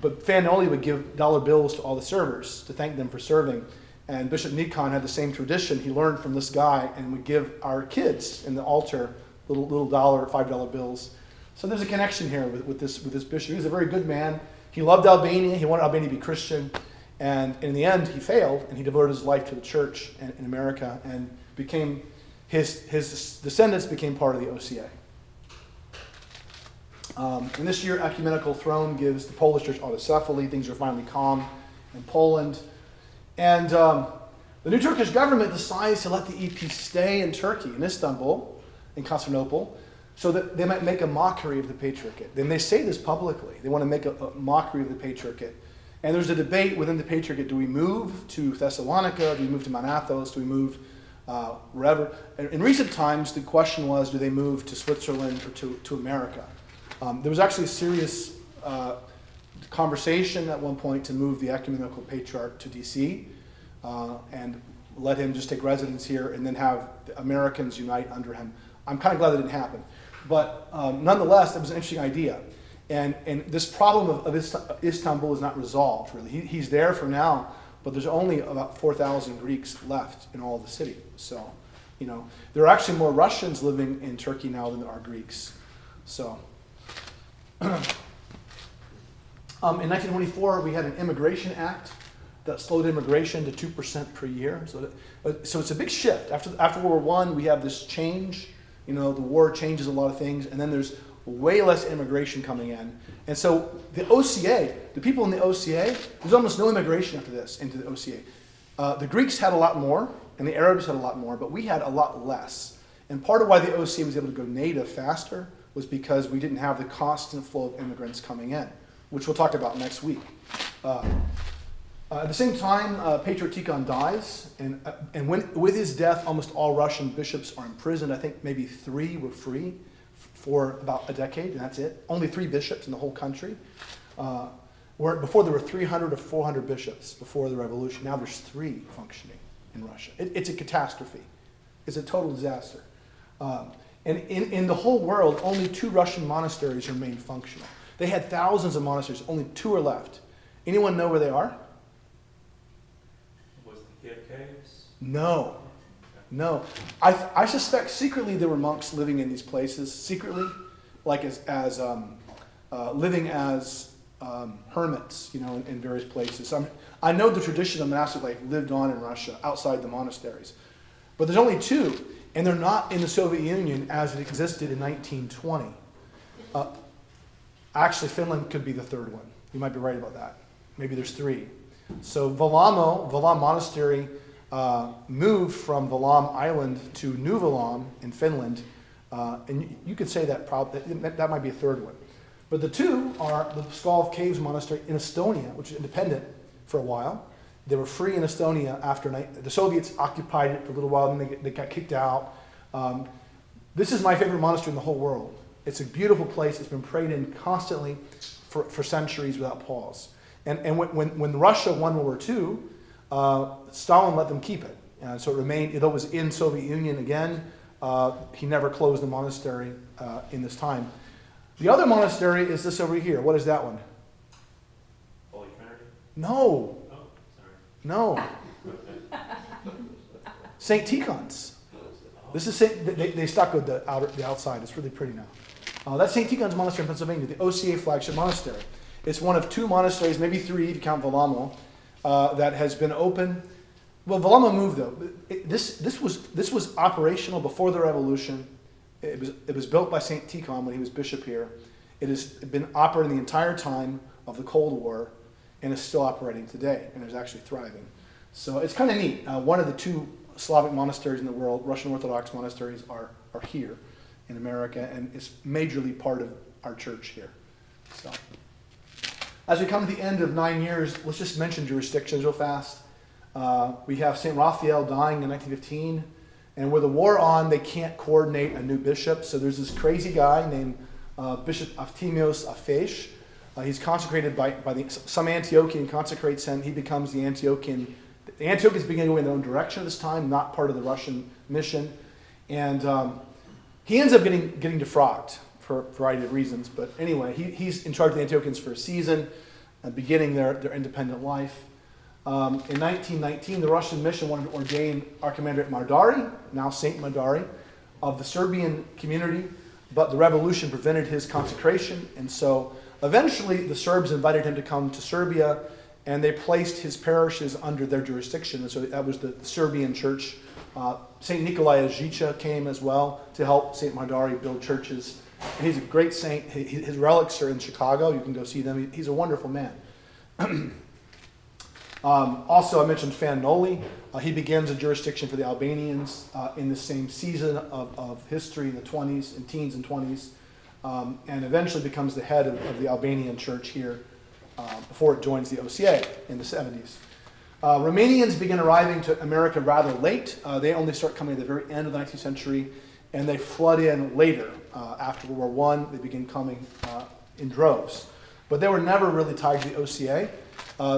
But Fanoli would give dollar bills to all the servers to thank them for serving. And Bishop Nikon had the same tradition. He learned from this guy and would give our kids in the altar little $1, $5 bills. So there's a connection here with this bishop. He was a very good man. He loved Albania. He wanted Albania to be Christian. And in the end, he failed, and he devoted his life to the church in America, and his descendants became part of the OCA. And this year, ecumenical throne gives the Polish church autocephaly. Things are finally calm in Poland. And the new Turkish government decides to let the EP stay in Turkey, in Istanbul, in Constantinople, so that they might make a mockery of the Patriarchate. Then they say this publicly. They want to make a mockery of the Patriarchate. And there's a debate within the Patriarchate. Do we move to Thessalonica? Do we move to Mount Athos? Do we move wherever? In recent times, the question was, do they move to Switzerland or to America? There was actually a serious conversation at one point to move the ecumenical patriarch to D.C. And let him just take residence here and then have the Americans unite under him. I'm kind of glad that didn't happen. But nonetheless, it was an interesting idea. And this problem of Istanbul is not resolved, really. He's there for now, but there's only about 4,000 Greeks left in all of the city. So, there are actually more Russians living in Turkey now than there are Greeks. So, in 1924, we had an immigration act that slowed immigration to 2% per year. So it's a big shift. After World War I, we have this change. The war changes a lot of things, and then there's way less immigration coming in. And so the OCA, the people in the OCA, there's almost no immigration after this into the OCA. The Greeks had a lot more, and the Arabs had a lot more, but we had a lot less. And part of why the OCA was able to go native faster was because we didn't have the constant flow of immigrants coming in, which we'll talk about next week. At the same time, Patriarch Tikhon dies, and with his death, almost all Russian bishops are imprisoned. I think maybe 3 were free for about a decade, and that's it. Only 3 bishops in the whole country. Where before there were 300 or 400 bishops before the revolution. Now there's 3 functioning in Russia. It's a catastrophe. It's a total disaster. And in the whole world, only 2 Russian monasteries remain functional. They had thousands of monasteries. Only 2 are left. Anyone know where they are? Was the Kiev caves? No. No. I suspect secretly there were monks living in these places, secretly, like living as hermits, in various places. I know the tradition of monastic life lived on in Russia outside the monasteries. But there's only 2, and they're not in the Soviet Union as it existed in 1920. Actually, Finland could be the 3rd one. You might be right about that. Maybe there's 3. So Valam Monastery moved from Valam Island to New Valam in Finland, and you could say that might be a 3rd one. But the 2 are the Pskov Caves Monastery in Estonia, which is independent for a while. They were free in Estonia after the Soviets occupied it for a little while, and then they got kicked out. This is my favorite monastery in the whole world. It's a beautiful place. It's been prayed in constantly for centuries without pause. And when Russia won World War II, Stalin let them keep it. And so it remained, it was in Soviet Union again. He never closed the monastery in this time. The other monastery is this over here. What is that one? Holy Trinity? No. Oh, sorry. No. St. Tikhon's. This is they stuccoed the outside. It's really pretty now. That's St. Tikhon's Monastery in Pennsylvania, the OCA flagship monastery. It's one of 2 monasteries, maybe 3 if you count Valamo, that has been open. Well, Valamo moved though. This was operational before the revolution. It was built by St. Tikhon when he was bishop here. It has been operating the entire time of the Cold War and is still operating today and is actually thriving. So it's kind of neat. One of the 2 Slavic monasteries in the world, Russian Orthodox monasteries, are here in America, and it's majorly part of our church here. So, as we come to the end of 9 years, let's just mention jurisdictions real fast. We have St. Raphael dying in 1915. And with the war on, they can't coordinate a new bishop. So there's this crazy guy named Bishop Aftimios Afesh. He's consecrated by some Antiochian consecrates him. He becomes the Antiochian. The Antiochians begin to go in their own direction at this time, not part of the Russian mission. And he ends up getting defrocked for a variety of reasons. But anyway, he's in charge of the Antiochians for a season, beginning their independent life. In 1919, the Russian mission wanted to ordain Archimandrite Mardari, now Saint Mardari, of the Serbian community, but the revolution prevented his consecration, and so eventually the Serbs invited him to come to Serbia, and they placed his parishes under their jurisdiction, and so that was the Serbian church. Saint Nikolai of Zhicha came as well to help Saint Mardari build churches. And he's a great saint. His relics are in Chicago. You can go see them. He's a wonderful man. Also, I mentioned Fan Noli. He begins a jurisdiction for the Albanians in the same season of history in the 20s, in teens and 20s, and eventually becomes the head of the Albanian church here before it joins the OCA in the 70s. Romanians begin arriving to America rather late. They only start coming at the very end of the 19th century, and they flood in later. After World War I, they begin coming in droves. But they were never really tied to the OCA.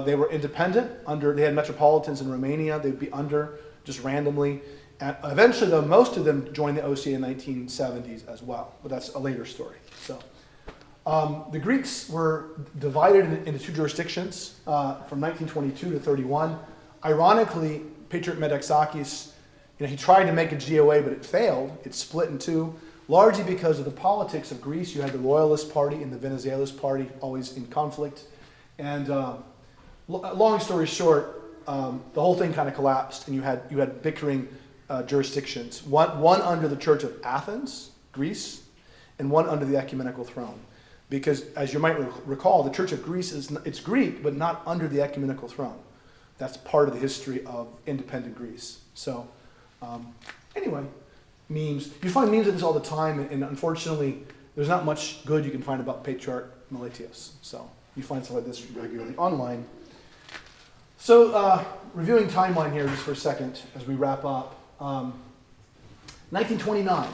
They were independent. They had metropolitans in Romania. They'd be under just randomly. And eventually, though, most of them joined the OCA in the 1970s as well. But that's a later story. So, the Greeks were divided into 2 jurisdictions from 1922 to 31. Ironically, Patriarch Metaxakis, he tried to make a GOA, but it failed. It split in 2, largely because of the politics of Greece. You had the Royalist Party and the Venizelos Party always in conflict. And long story short, the whole thing kind of collapsed, and you had bickering jurisdictions. One under the Church of Athens, Greece, and one under the ecumenical throne. Because, as you might recall, the Church of Greece it's Greek, but not under the ecumenical throne. That's part of the history of independent Greece. So, anyway, memes. You find memes of this all the time, and unfortunately, there's not much good you can find about Patriarch Meletios. So, you find stuff like this regularly online. So, reviewing timeline here just for a second as we wrap up. 1929.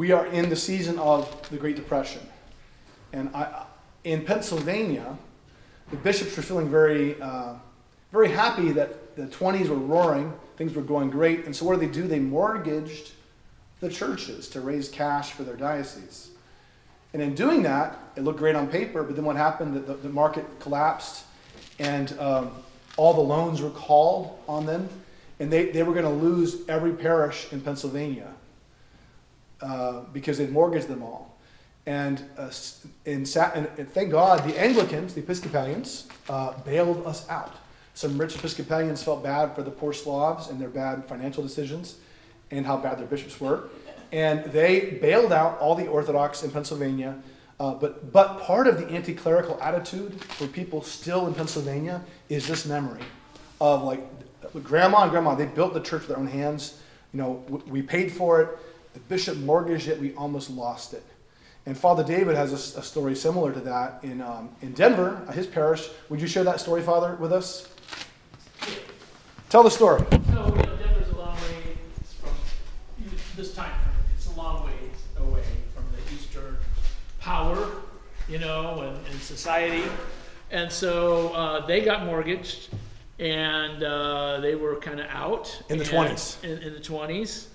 We are in the season of the Great Depression. And in Pennsylvania, the bishops were feeling very happy that the 20s were roaring, things were going great. And so what do? They mortgaged the churches to raise cash for their diocese. And in doing that, it looked great on paper, but then what happened? The market collapsed, and all the loans were called on them, and they were going to lose every parish in Pennsylvania because they'd mortgaged them all. And thank God, the Anglicans, the Episcopalians, bailed us out. Some rich Episcopalians felt bad for the poor Slavs and their bad financial decisions and how bad their bishops were. And they bailed out all the Orthodox in Pennsylvania. But part of the anti-clerical attitude for people still in Pennsylvania is this memory of like grandma and grandma, they built the church with their own hands. We paid for it. The bishop mortgaged it. We almost lost it. And Father David has a story similar to that in Denver, his parish. Would you share that story, Father, with us? Tell the story. So, Denver's a long way from this time frame. It's a long ways away from the Eastern power, and society. And so they got mortgaged, and they were kind of out. In the 20s. In the 20s,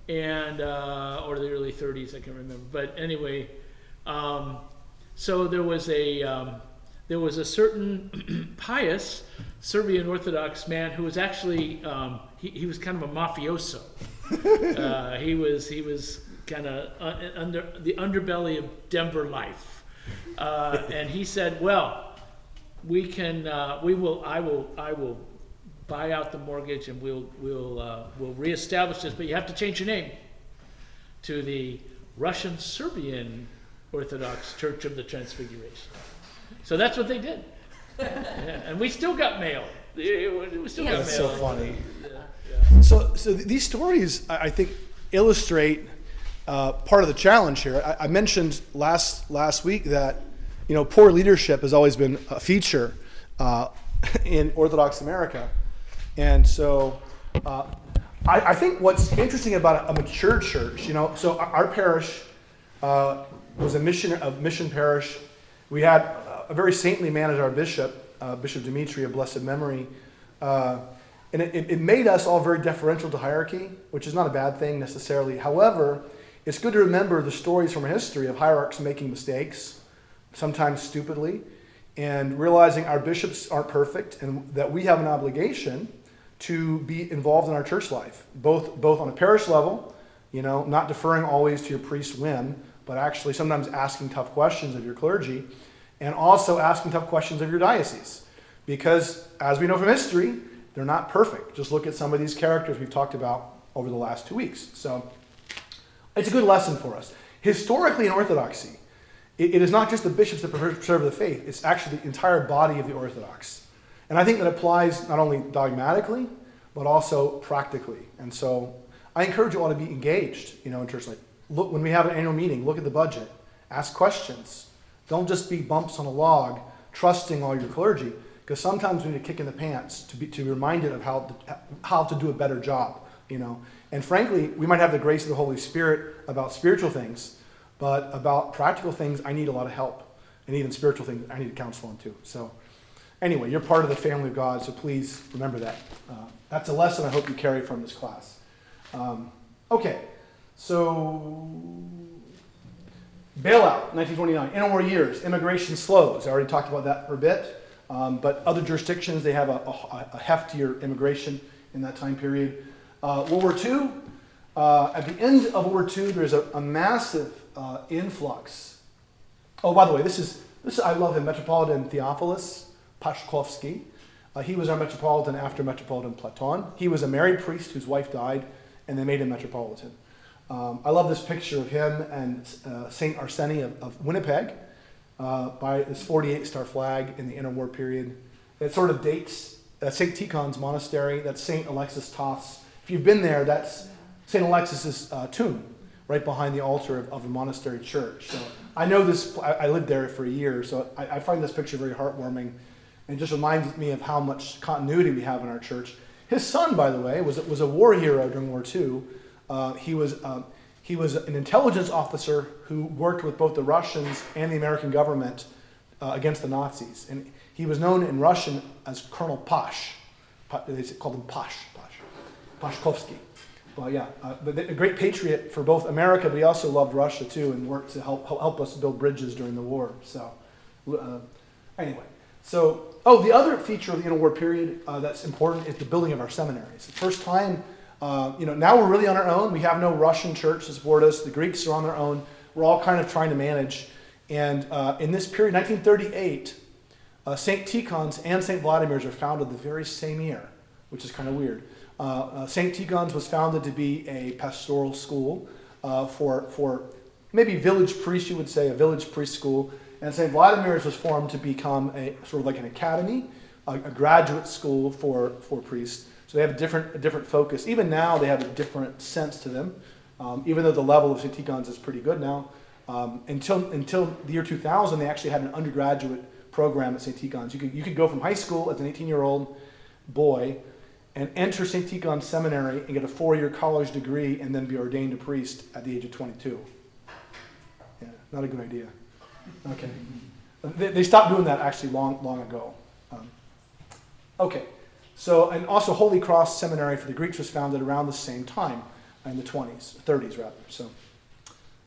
and or the early 30s, I can't remember. But anyway, so there was a certain pious Serbian Orthodox man who was actually he was kind of a mafioso. He was kind of under the underbelly of Denver life, and he said, "Well, I will buy out the mortgage, and we'll reestablish this, but you have to change your name to the Russian Serbian Orthodox Church of the Transfiguration." So that's what they did, and we still got mail. We still got mail. That's so funny. Yeah. So these stories, I think, illustrate part of the challenge here. I mentioned last week that poor leadership has always been a feature in Orthodox America, and so I think what's interesting about a mature church, so our parish was a mission parish. We had a very saintly man as our bishop, Bishop Dimitri of blessed memory, and it made us all very deferential to hierarchy, which is not a bad thing necessarily. However, it's good to remember the stories from our history of hierarchs making mistakes, sometimes stupidly, and realizing our bishops aren't perfect and that we have an obligation to be involved in our church life, both on a parish level, not deferring always to your priest's whim, but actually sometimes asking tough questions of your clergy, and also asking tough questions of your diocese. Because, as we know from history, they're not perfect. Just look at some of these characters we've talked about over the last 2 weeks. So, it's a good lesson for us. Historically in Orthodoxy, it is not just the bishops that preserve the faith, it's actually the entire body of the Orthodox. And I think that applies not only dogmatically, but also practically. And so, I encourage you all to be engaged, in church life. Look, when we have an annual meeting, look at the budget, ask questions. Don't just be bumps on a log, trusting all your clergy, because sometimes we need a kick in the pants to be reminded of how to do a better job, And frankly, we might have the grace of the Holy Spirit about spiritual things, but about practical things, I need a lot of help. And even spiritual things, I need counsel on too. So anyway, you're part of the family of God, so please remember that. That's a lesson I hope you carry from this class. Okay, so bailout, 1929, interwar years, immigration slows. I already talked about that for a bit. But other jurisdictions, they have a heftier immigration in that time period. World War II, at the end of World War II, there's a massive influx. Oh, by the way, this is I love him, Metropolitan Theophilus Paszkowski. He was our Metropolitan after Metropolitan Platon. He was a married priest whose wife died, and they made him Metropolitan. I love this picture of him and St. Arseny of Winnipeg by this 48-star flag in the interwar period. It sort of dates St. Tikhon's monastery. That's St. Alexis Toth's. If you've been there, that's St. Alexis's tomb right behind the altar of the monastery church. So I know this. I lived there for a year, so I find this picture very heartwarming, and just reminds me of how much continuity we have in our church. His son, by the way, was a war hero during World War II. He was an intelligence officer who worked with both the Russians and the American government against the Nazis. And he was known in Russian as Colonel Pash. They called him Pashkovsky. Well, yeah, but a great patriot for both America, but he also loved Russia too, and worked to help us build bridges during the war. So, anyway, the other feature of the interwar period that's important is the building of our seminaries. The first time, now we're really on our own. We have no Russian church to support us. The Greeks are on their own. We're all kind of trying to manage. And in this period, 1938, St. Tikhon's and St. Vladimir's are founded the very same year, which is kind of weird. St. Tikhon's was founded to be a pastoral school for maybe village priests, you would say, a village priest school. And St. Vladimir's was formed to become a sort of like an academy, a graduate school for priests. So they have a different focus. Even now, they have a different sense to them, even though the level of St. Tikhon's is pretty good now. Until the year 2000, they actually had an undergraduate program at St. Tikhon's. You could go from high school as an 18-year-old boy and enter St. Tikhon's Seminary and get a 4-year college degree and then be ordained a priest at the age of 22. Yeah, not a good idea. Okay. They stopped doing that actually long ago. Okay. So, and also Holy Cross Seminary for the Greeks was founded around the same time, in the 30s rather. So,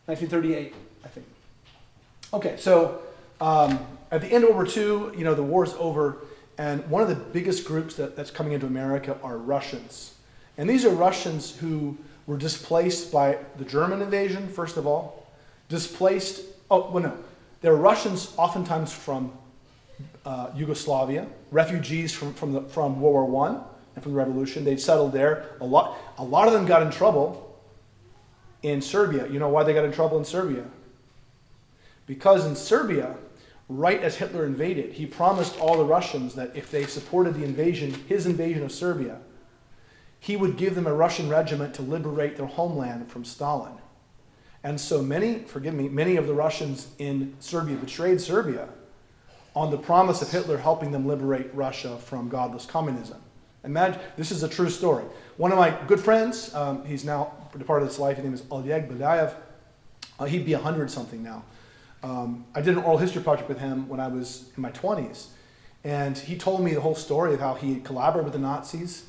1938, I think. Okay, so at the end of World War II, the war's over, and one of the biggest groups that's coming into America are Russians. And these are Russians who were displaced by the German invasion, first of all. They're Russians oftentimes from Yugoslavia, refugees from World War I and from the Revolution. They'd settled there. A lot of them got in trouble in Serbia. You know why they got in trouble in Serbia? Because in Serbia, right as Hitler invaded, he promised all the Russians that if they supported his invasion of Serbia, he would give them a Russian regiment to liberate their homeland from Stalin. And so many of the Russians in Serbia betrayed Serbia on the promise of Hitler helping them liberate Russia from godless communism. Imagine, this is a true story. One of my good friends, he's now departed this life, his name is Oleg Belayev. He'd be 100-something now. I did an oral history project with him when I was in my 20s. And he told me the whole story of how he collaborated with the Nazis.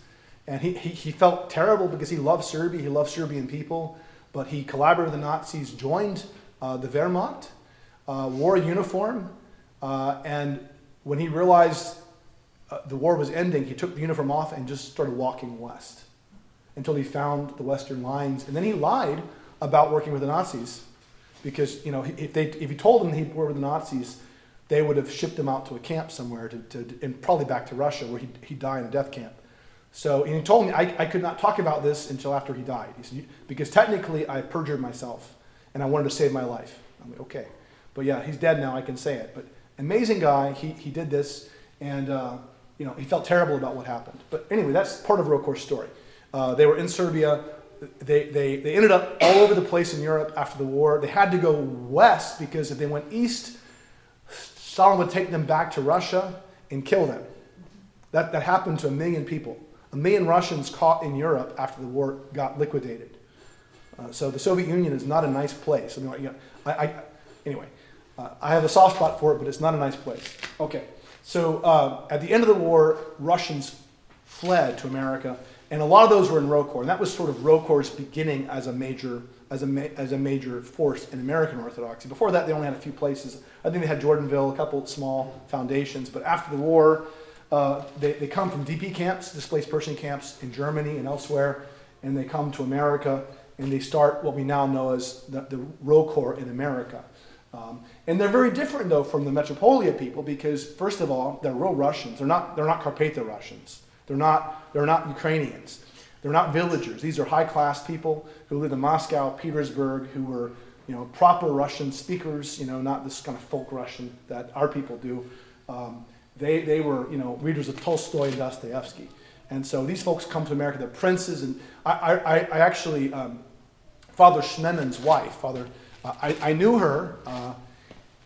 And he felt terrible because he loved Serbia, he loved Serbian people. But he collaborated with the Nazis, joined the Wehrmacht, wore a uniform, and when he realized the war was ending, he took the uniform off and just started walking west until he found the Western lines. And then he lied about working with the Nazis because if he told them he'd worked with the Nazis, they would have shipped him out to a camp somewhere and probably back to Russia where he'd die in a death camp. So and he told me I could not talk about this until after he died. He said, because technically I perjured myself and I wanted to save my life. I'm like, okay. But yeah, he's dead now, I can say it. But amazing guy, he did this and he felt terrible about what happened. But anyway, that's part of Rokor's story. They were in Serbia. They ended up all over the place in Europe after the war. They had to go west because if they went east, Stalin would take them back to Russia and kill them. That happened to 1 million people. 1 million Russians caught in Europe after the war got liquidated. So the Soviet Union is not a nice place. Anyway, I have a soft spot for it, but it's not a nice place. Okay, so at the end of the war, Russians fled to America, and a lot of those were in Rokor, and that was sort of Rokor's beginning as a major force in American Orthodoxy. Before that, they only had a few places. I think they had Jordanville, a couple small foundations, but after the war, they come from DP camps, displaced person camps in Germany and elsewhere, and they come to America, and they start what we now know as the Rokor in America. And they're very different, though, from the Metropolia people because, first of all, they're real Russians. They're not Carpatho Russians. They're not Ukrainians. They're not villagers. These are high-class people who lived in Moscow, Petersburg, who were proper Russian speakers, not this kind of folk Russian that our people do. They were, readers of Tolstoy and Dostoevsky. And so these folks come to America, they're princes. And I actually, Father Schmenen's wife, I knew her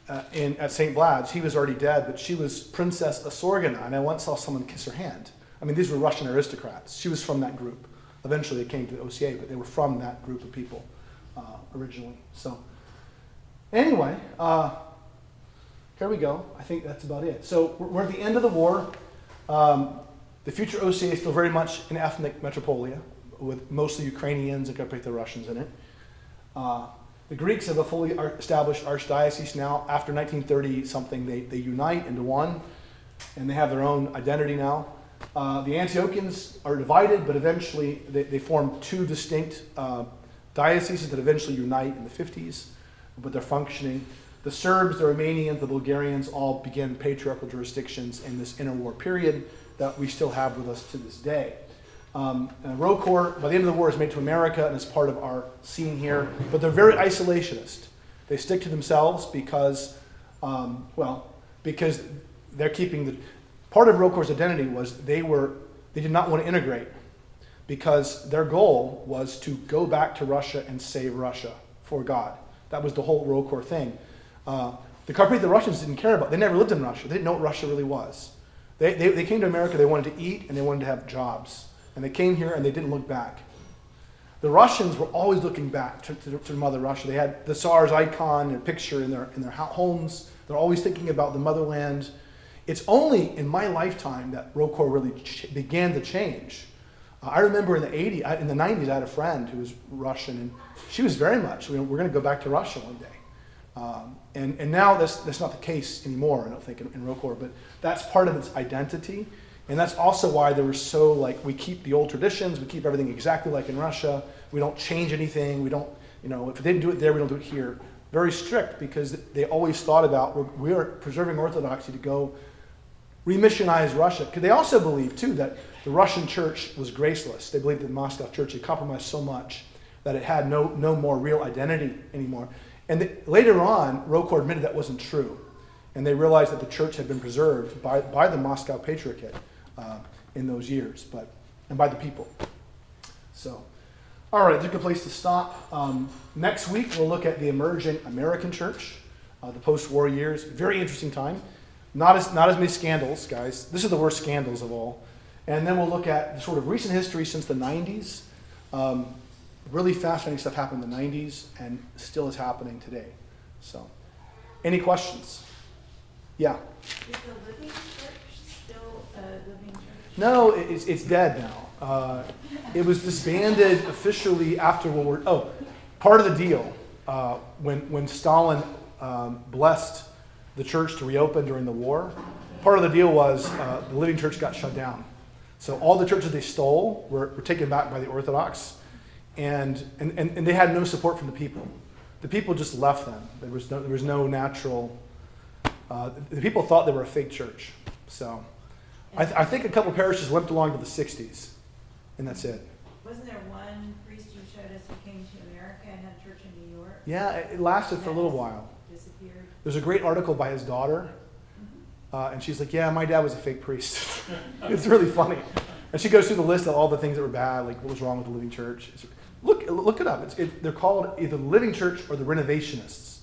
at St. Vlad's. He was already dead, but she was Princess Osorgina, and I once saw someone kiss her hand. I mean, these were Russian aristocrats. She was from that group. Eventually they came to the OCA, but they were from that group of people. originally. So anyway, here we go. I think that's about it. So we're at the end of the war. The future OCA is still very much an ethnic metropolia, with mostly Ukrainians and the Russians in it. The Greeks have a fully established archdiocese now. After 1930-something, they unite into one, and they have their own identity now. The Antiochians are divided, but eventually they form two distinct dioceses that eventually unite in the 50s, but they're functioning. The Serbs, the Romanians, the Bulgarians all begin patriarchal jurisdictions in this interwar period that we still have with us to this day. ROCOR, by the end of the war, is made to America and is part of our scene here, but they're very isolationist. They stick to themselves because, because they're keeping the... Part of ROCOR's identity was they did not want to integrate because their goal was to go back to Russia and save Russia for God. That was the whole ROCOR thing. The Carpathian Russians didn't care about it. They never lived in Russia. They didn't know what Russia really was. They came to America, they wanted to eat, and they wanted to have jobs. And they came here, and they didn't look back. The Russians were always looking back to Mother Russia. They had the Tsar's icon and picture in their homes. They're always thinking about the motherland. It's only in my lifetime that ROCOR really began to change. I remember in the 90s, I had a friend who was Russian, and she was very much, we're going to go back to Russia one day. And now that's not the case anymore, I don't think, in ROCOR, but that's part of its identity. And that's also why they were so, we keep the old traditions, we keep everything exactly like in Russia, we don't change anything, we don't, if they didn't do it there, we don't do it here. Very strict, because they always thought about, we're preserving Orthodoxy to go remissionize Russia. Because they also believed, too, that the Russian church was graceless. They believed that the Moscow church had compromised so much that it had no more real identity anymore. And later on, ROCOR admitted that wasn't true. And they realized that the church had been preserved by the Moscow Patriarchate in those years, and by the people. So, all right, that's a good place to stop. Next week, we'll look at the emerging American church, the post-war years. Very interesting time. Not as many scandals, guys. This is the worst scandals of all. And then we'll look at the sort of recent history since the 90s. Really fascinating stuff happened in the 90s and still is happening today. So, any questions? Yeah? Is the living church still a living church? No, it's dead now. It was disbanded officially after World War... Oh, part of the deal, when Stalin blessed the church to reopen during the war, part of the deal was the living church got shut down. So all the churches they stole were taken back by the Orthodox, and they had no support from the people. The people just left them. There was no natural... the people thought they were a fake church. So I think a couple parishes went along to the 60s, and that's it. Wasn't there one priest you showed us who came to America and had a church in New York? Yeah, it lasted for a little while. Disappeared. There's a great article by his daughter, and she's like, yeah, my dad was a fake priest. It's really funny. And she goes through the list of all the things that were bad, like what was wrong with the living church. Look it up. They're called either the living church or the renovationists.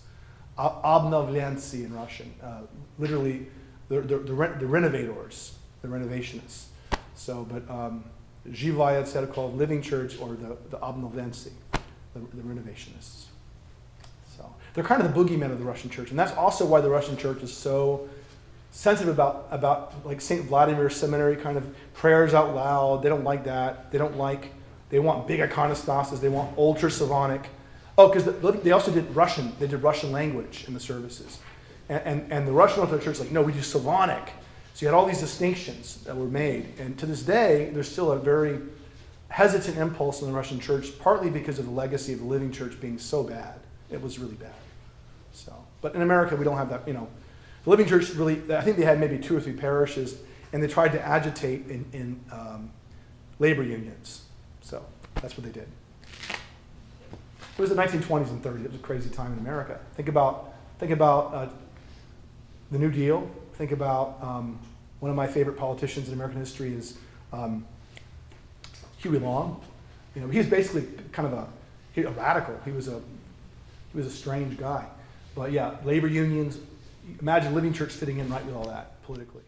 Obnovlenцы in Russian. Literally, the renovators, the renovationists. So, but Zhivaya Tserkov, living church, or the Obnovlenцы, the renovationists. So they're kind of the boogeymen of the Russian church, and that's also why the Russian church is so sensitive about like St. Vladimir Seminary kind of prayers out loud. They don't like that. They want big iconostasis. They want ultra Slavonic. Oh, because they also did Russian. They did Russian language in the services. And the Russian Orthodox Church is like, no, we do Slavonic. So you had all these distinctions that were made. And to this day, there's still a very hesitant impulse in the Russian church, partly because of the legacy of the living church being so bad. It was really bad. So, but in America, we don't have that, The living church really, I think they had maybe 2 or 3 parishes, and they tried to agitate in labor unions. So that's what they did. It was the 1920s and 30s. It was a crazy time in America. Think about the New Deal. Think about one of my favorite politicians in American history is Huey Long. He was basically kind of a radical. He was a strange guy. But yeah, labor unions. Imagine living church fitting in right with all that politically.